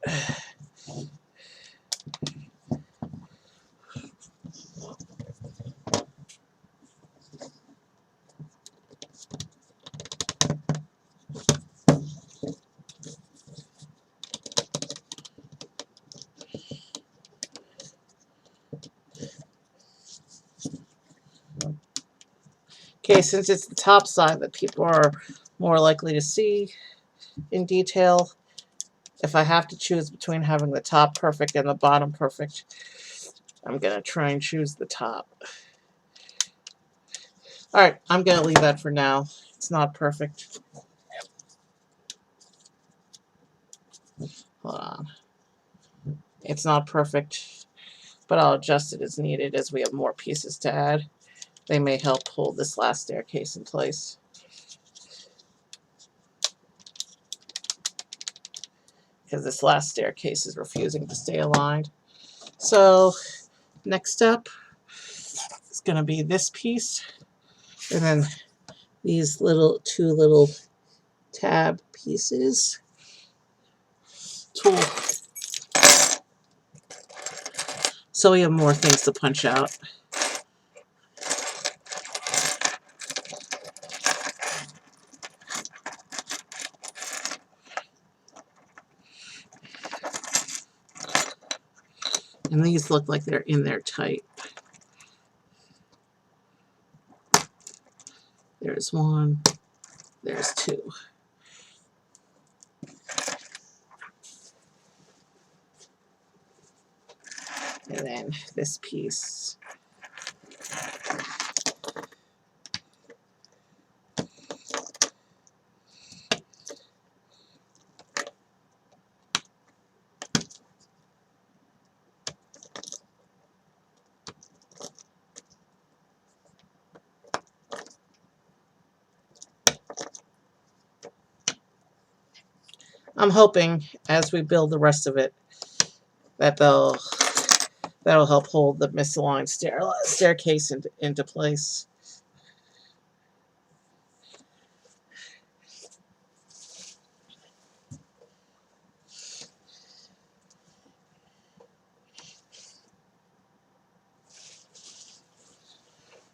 A: Okay, since it's the top side that people are more likely to see in detail, if I have to choose between having the top perfect and the bottom perfect, I'm going to try and choose the top. Alright, I'm going to leave that for now. It's not perfect. Hold on. It's not perfect, but I'll adjust it as needed as we have more pieces to add. They may help hold this last staircase in place. Because this last staircase is refusing to stay aligned. So, next step is going to be this piece, and then these two little tab pieces. Tool. So we have more things to punch out. And these look like they're in there tight. There's one, there's two. And then this piece. I'm hoping as we build the rest of it that that'll help hold the misaligned staircase into place.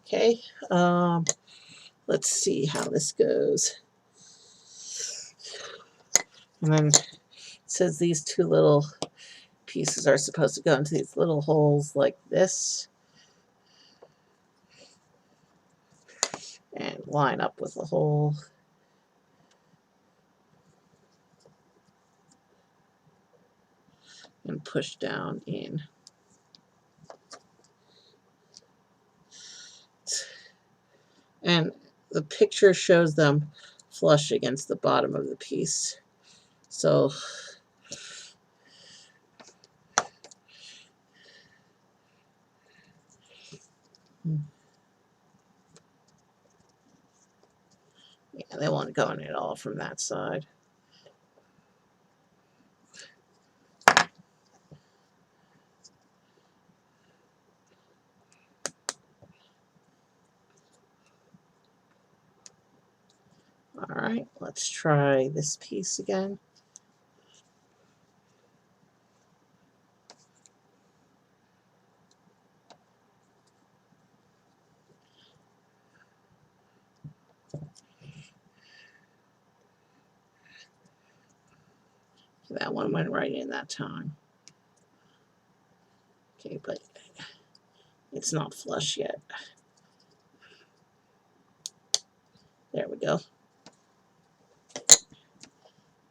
A: Okay, let's see how this goes. And then it says these two little pieces are supposed to go into these little holes like this and line up with the hole. And push down in. And the picture shows them flush against the bottom of the piece. So yeah, they won't go in at all from that side. All right, let's try this piece again. That one went right in that time. Okay, but it's not flush yet. There we go.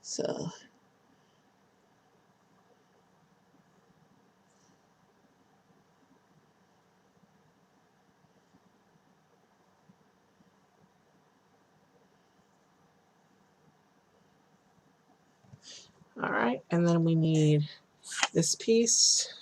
A: So all right, and then we need this piece.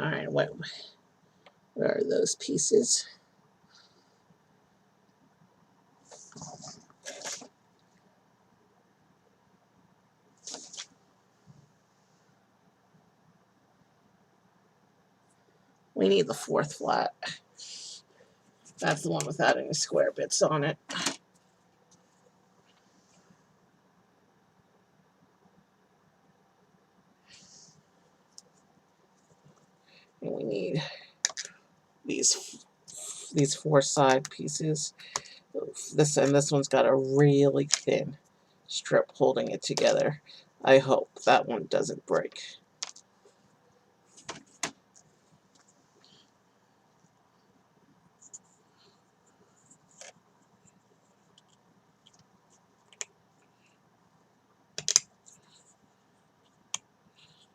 A: All right, where are those pieces? We need the fourth flat. That's the one without any square bits on it. And we need these four side pieces. This one's got a really thin strip holding it together. I hope that one doesn't break.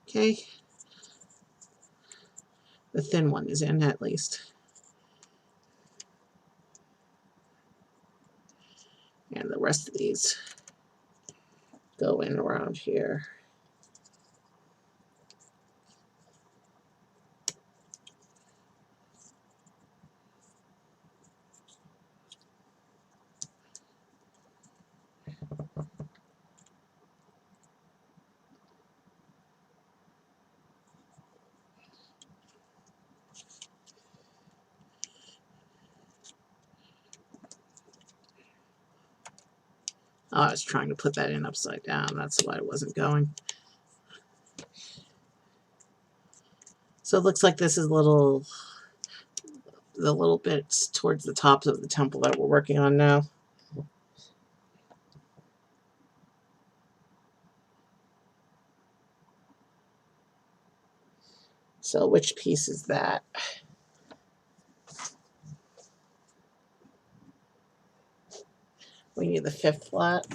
A: Okay. The thin one is in at least. And the rest of these go in around here. Oh, I was trying to put that in upside down. That's why it wasn't going. So it looks like this is the little bits towards the tops of the temple that we're working on now. So which piece is that? We need the 5th flat.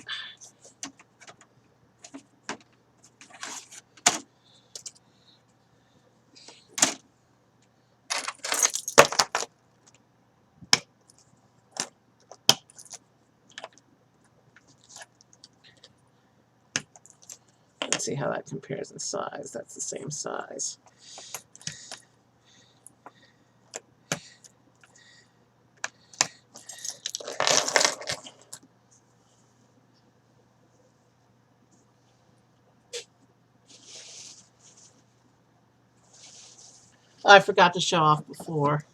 A: Let's see how that compares in size. That's the same size. I forgot to show off before.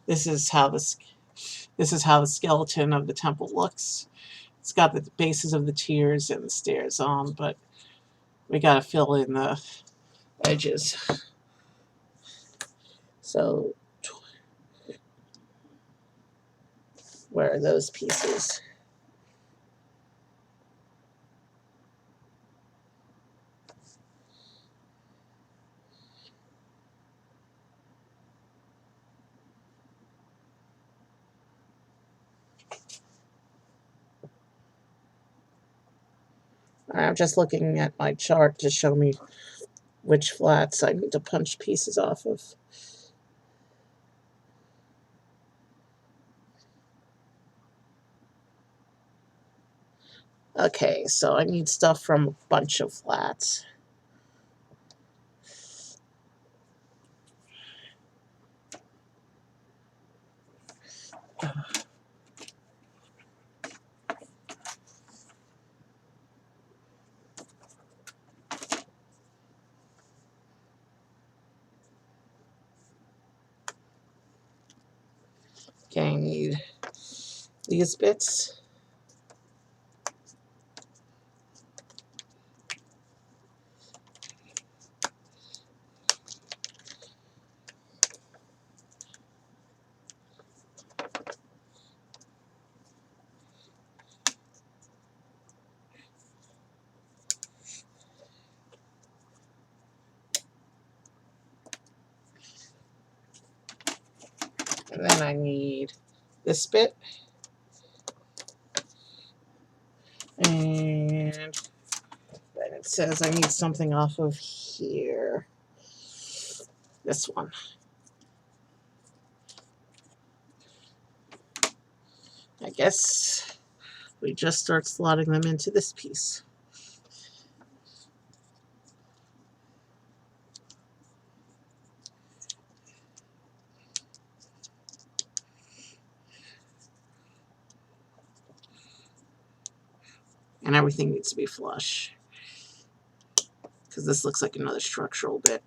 A: This is how the skeleton of the temple looks. It's got the bases of the tiers and the stairs on, but we got to fill in the edges. So where are those pieces? I'm just looking at my chart to show me which flats I need to punch pieces off of. Okay, so I need stuff from a bunch of flats. Okay, I need these bits. And then I need this bit. And then it says I need something off of here. This one. I guess we just start slotting them into this piece. And everything needs to be flush, because this looks like another structural bit.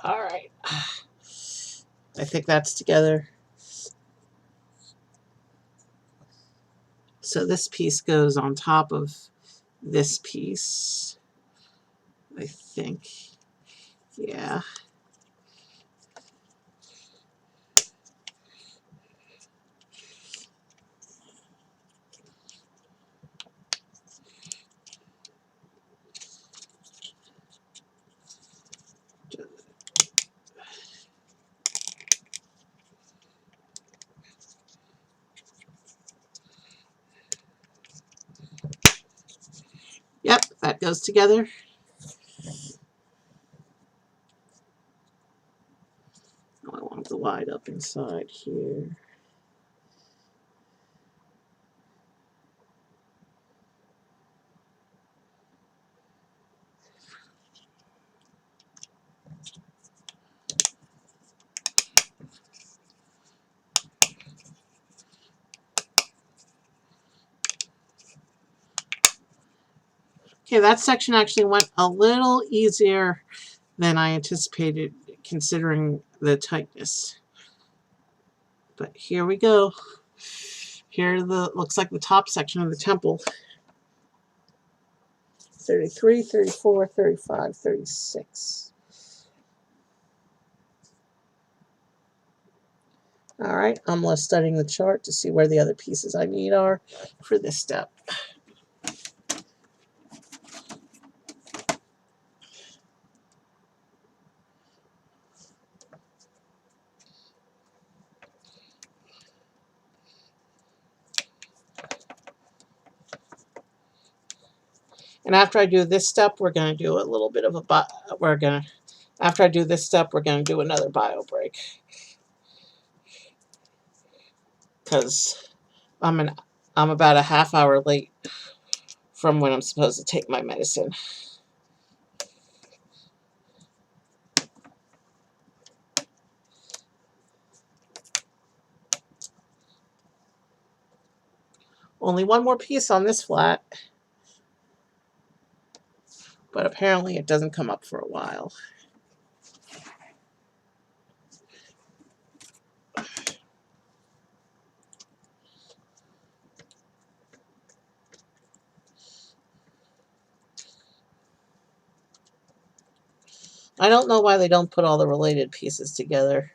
A: All right. I think that's together. So this piece goes on top of this piece, I think. Yeah. that goes together. Oh, I want the wide up inside here. Okay, that section actually went a little easier than I anticipated, considering the tightness. But here we go. Here looks like the top section of the temple. 33, 34, 35, 36. All right, I'm left studying the chart to see where the other pieces I need are for this step. And after I do this step, we're going to do a little bit of a after I do this step, we're going to do another bio break, because I'm about a half hour late from when I'm supposed to take my medicine. Only one more piece on this flat, but apparently it doesn't come up for a while. I don't know why they don't put all the related pieces together.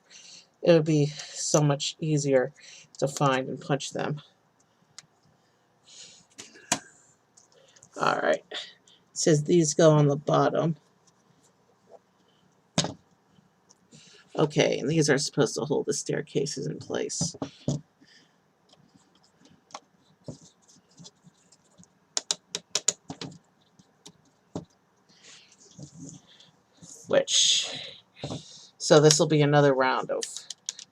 A: It would be so much easier to find and punch them. All right. It says these go on the bottom. Okay, and these are supposed to hold the staircases in place. So this will be another round of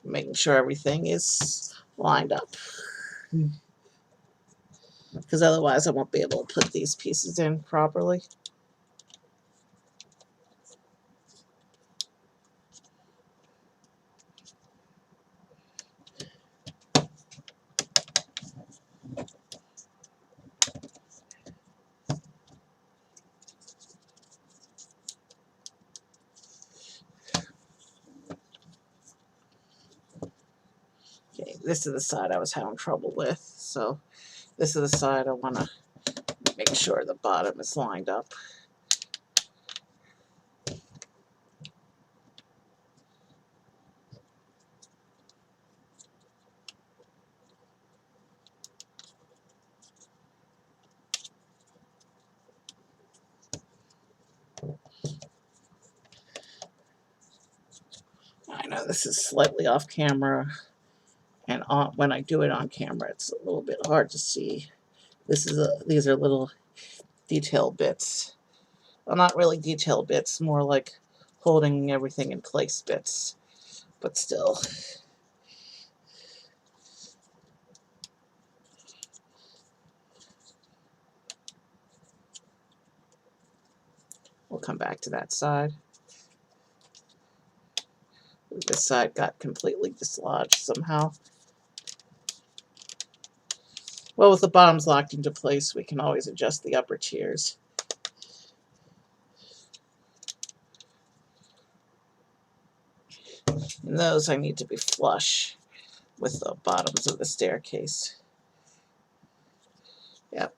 A: making sure everything is lined up. Because otherwise I won't be able to put these pieces in properly. Okay, this is the side I was having trouble with. So this is the side I want to make sure the bottom is lined up. I know this is slightly off camera, and when I do it on camera, it's a little bit hard to see. These are little detail bits. Well, not really detail bits, more like holding everything in place bits, but still. We'll come back to that side. This side got completely dislodged somehow. Well, with the bottoms locked into place, we can always adjust the upper tiers. And those I need to be flush with the bottoms of the staircase. Yep.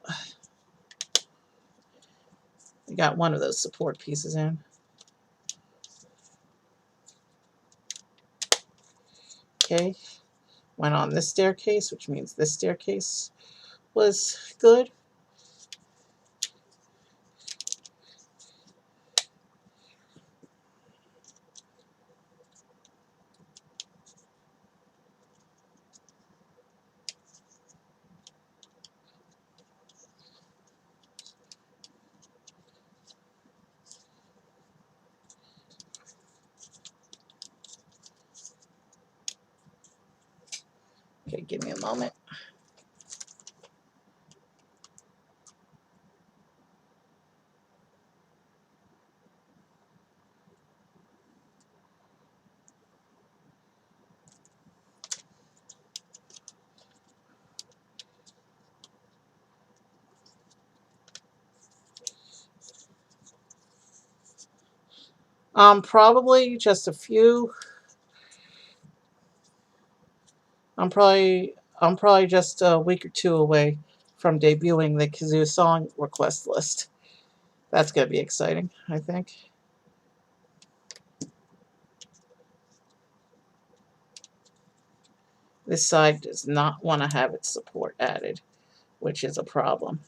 A: We got one of those support pieces in. Okay. Went on this staircase, which means this staircase was good. Okay, give me a moment. Probably just a few. I'm probably just a week or two away from debuting the Kazoo song request list. That's gonna be exciting, I think. This side does not want to have its support added, which is a problem.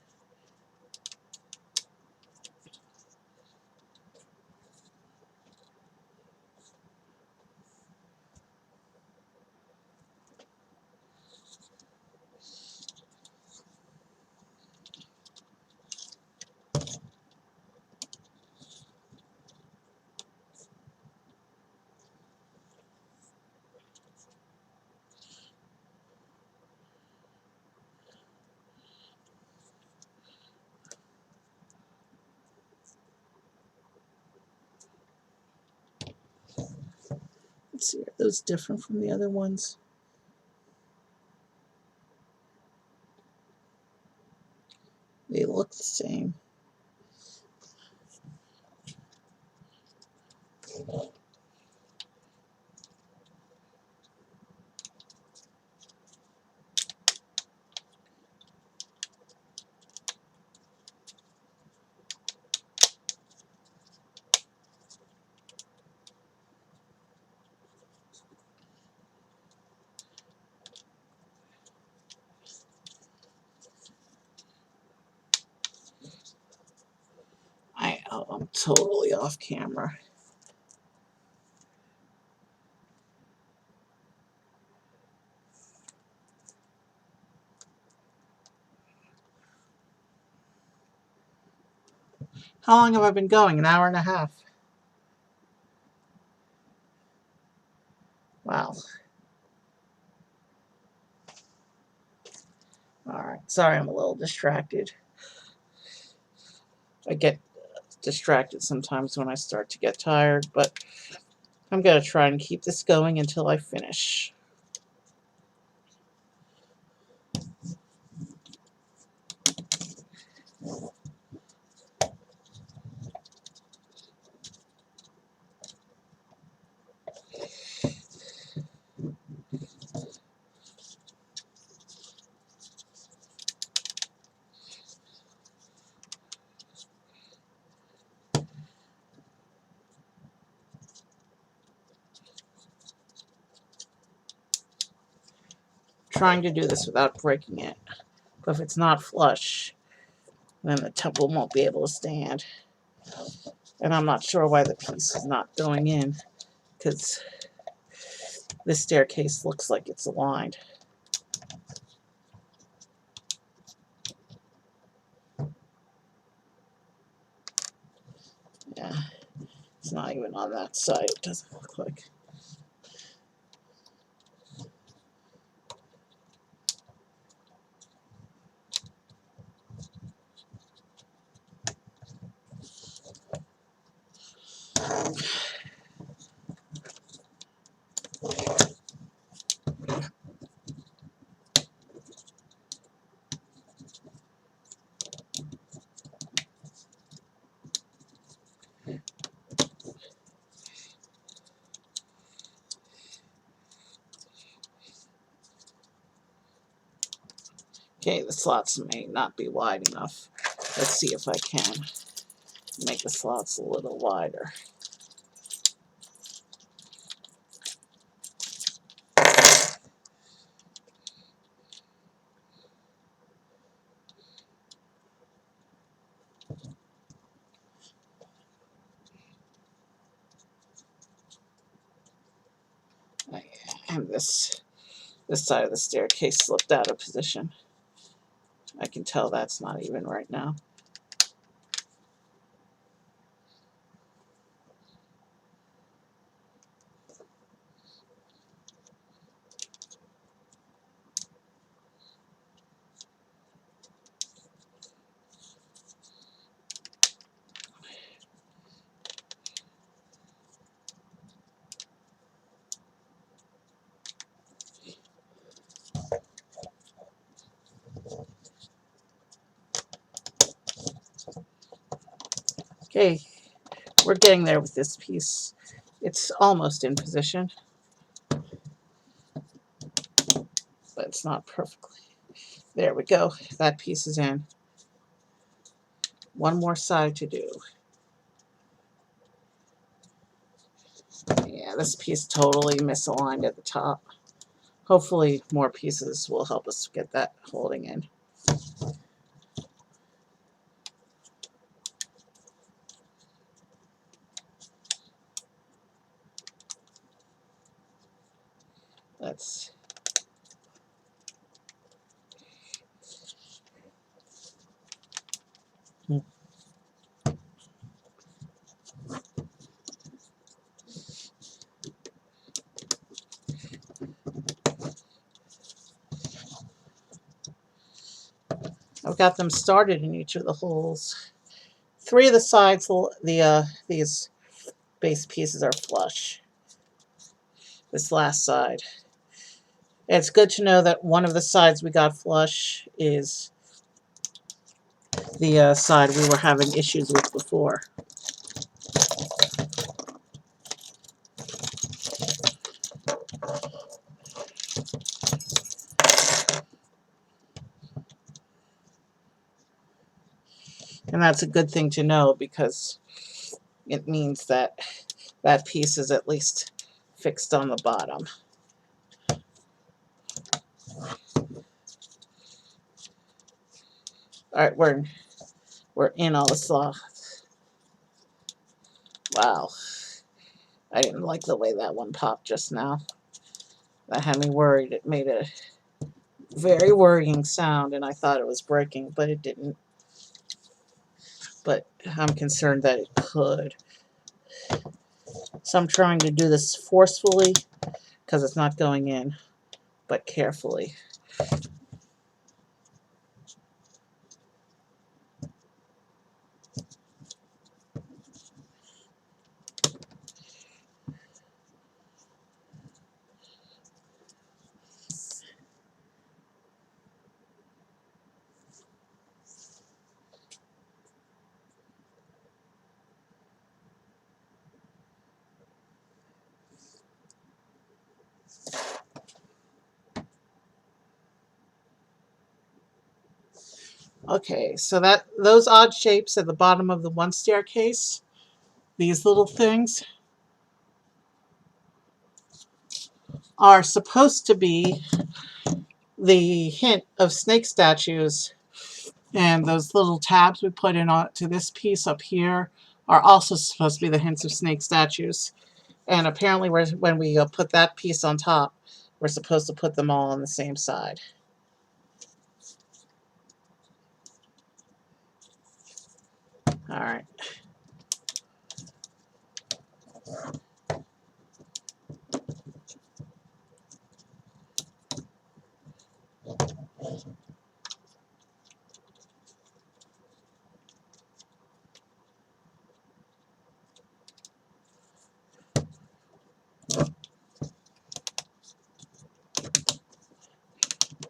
A: Let's see, are those different from the other ones? They look the same. I'm totally off camera. How long have I been going? An hour and a half. Wow. Alright, sorry I'm a little distracted. I get distracted sometimes when I start to get tired, but I'm going to try and keep this going until I finish. Trying to do this without breaking it. But if it's not flush, then the temple won't be able to stand. And I'm not sure why the piece is not going in, because this staircase looks like it's aligned. Yeah, it's not even on that side, it doesn't look like. Okay, the slots may not be wide enough. Let's see if I can make the slots a little wider. And this side of the staircase slipped out of position. I can tell that's not even right now. Okay, we're getting there with this piece. It's almost in position, but it's not perfectly. There we go. That piece is in. One more side to do. Yeah, this piece totally misaligned at the top. Hopefully more pieces will help us get that holding in. Let's I've got them started in each of the holes. 3 of the sides, these base pieces are flush. This last side. It's good to know that one of the sides we got flush is the side we were having issues with before. And that's a good thing to know because it means that that piece is at least fixed on the bottom. All right, we're in all the sloth. Wow, I didn't like the way that one popped just now. That had me worried. It made a very worrying sound, and I thought it was breaking, but it didn't. But I'm concerned that it could. So I'm trying to do this forcefully because it's not going in, but carefully. Okay, so those odd shapes at the bottom of the one staircase, these little things, are supposed to be the hint of snake statues. And those little tabs we put in to this piece up here are also supposed to be the hints of snake statues. And apparently when we put that piece on top, we're supposed to put them all on the same side. All right.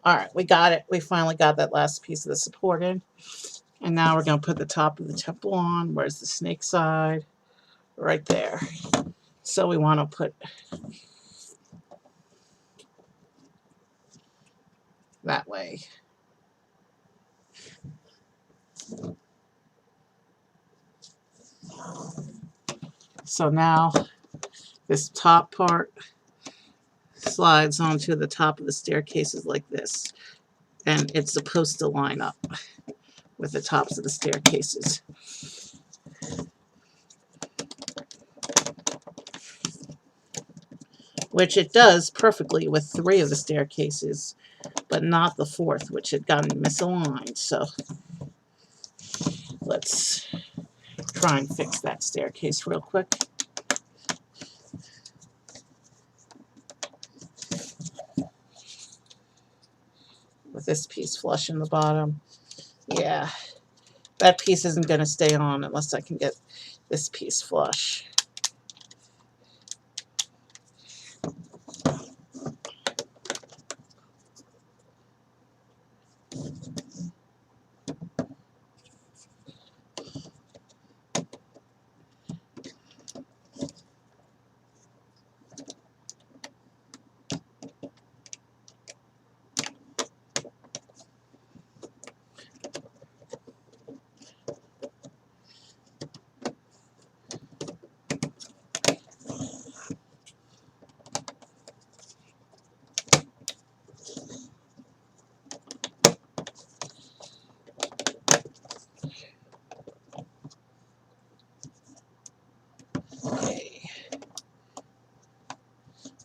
A: All right, we got it. We finally got that last piece of the support in. And now we're going to put the top of the temple on. Where's the snake side? Right there. So we want to put that way. So now this top part slides onto the top of the staircases like this. And it's supposed to line up with the tops of the staircases. Which it does perfectly with 3 of the staircases, but not the 4th, which had gotten misaligned. So let's try and fix that staircase real quick. With this piece flush in the bottom. Yeah, that piece isn't going to stay on unless I can get this piece flush.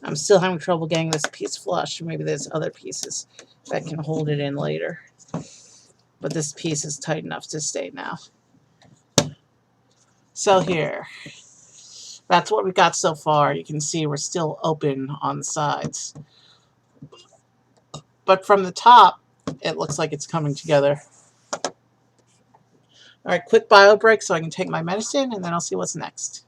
A: I'm still having trouble getting this piece flush. Maybe there's other pieces that can hold it in later. But this piece is tight enough to stay now. So here, that's what we got so far. You can see we're still open on the sides. But from the top, it looks like it's coming together. All right, quick bio break so I can take my medicine, and then I'll see what's next.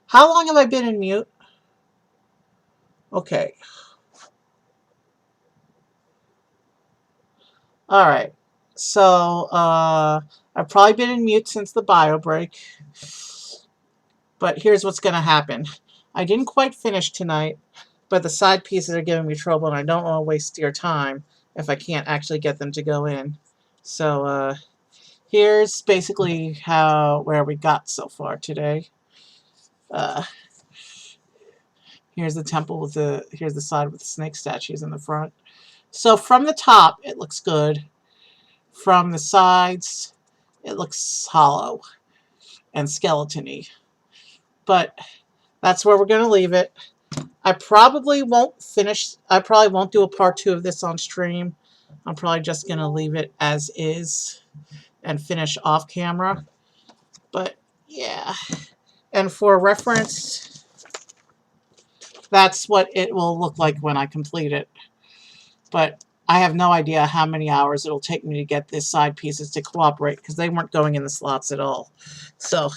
A: How long have I been in mute? Okay. All right. So, I've probably been in mute since the bio break. But here's what's going to happen. I didn't quite finish tonight, but the side pieces are giving me trouble, and I don't want to waste your time if I can't actually get them to go in. So, here's basically where we got so far today. Uh, here's the temple here's the side with the snake statues in the front. So from the top, it looks good. From the sides, it looks hollow and skeleton-y. But that's where we're going to leave it. I probably won't do a part 2 of this on stream. I'm probably just going to leave it as is and finish off camera. But yeah. And for reference, that's what it will look like when I complete it. But I have no idea how many hours it'll take me to get these side pieces to cooperate because they weren't going in the slots at all. So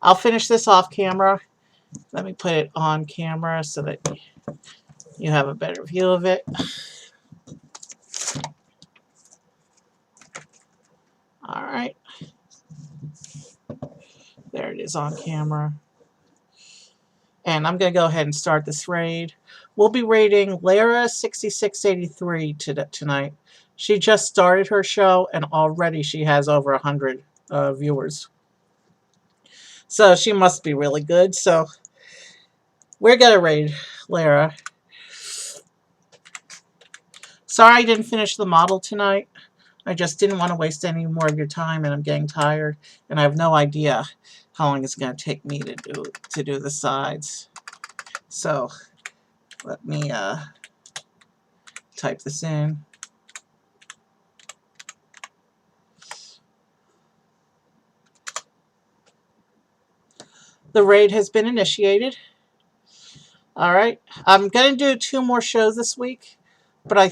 A: I'll finish this off camera. Let me put it on camera so that you have a better view of it. All right. There it is on camera. And I'm going to go ahead and start this raid. We'll be raiding Lara6683 tonight. She just started her show, and already she has over 100 viewers. So she must be really good. So we're going to raid Lara. Sorry I didn't finish the model tonight. I just didn't want to waste any more of your time, and I'm getting tired. And I have no idea how long it's going to take me to do the sides. So let me type this in. The raid has been initiated. All right. I'm going to do 2 more shows this week, but I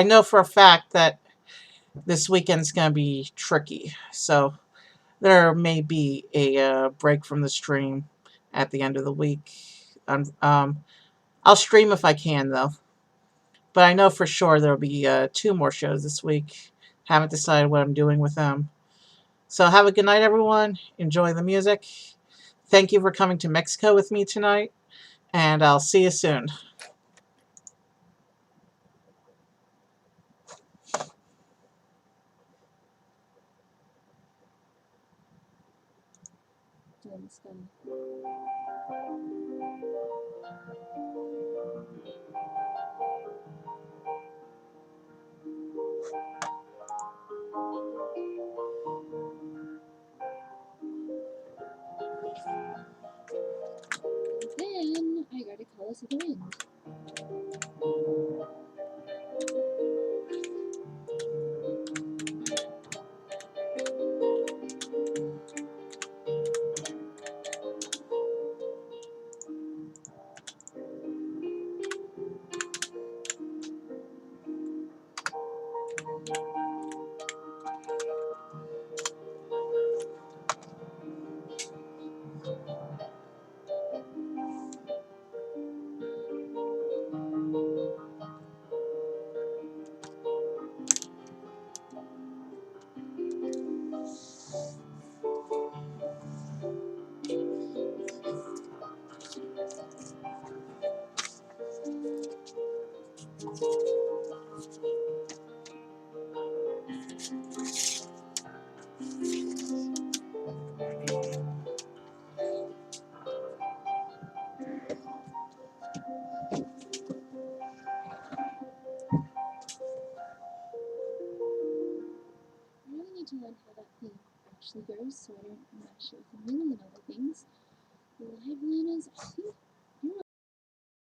A: know for a fact that this weekend's going to be tricky. So there may be a break from the stream at the end of the week. I'll stream if I can, though. But I know for sure there will be 2 more shows this week. Haven't decided what I'm doing with them. So have a good night, everyone. Enjoy the music. Thank you for coming to Mexico with me tonight. And I'll see you soon.
B: Then I gotta call us at the wind. I really need to learn how that thing actually goes so I don't mash it with a million other things. Live learners, I think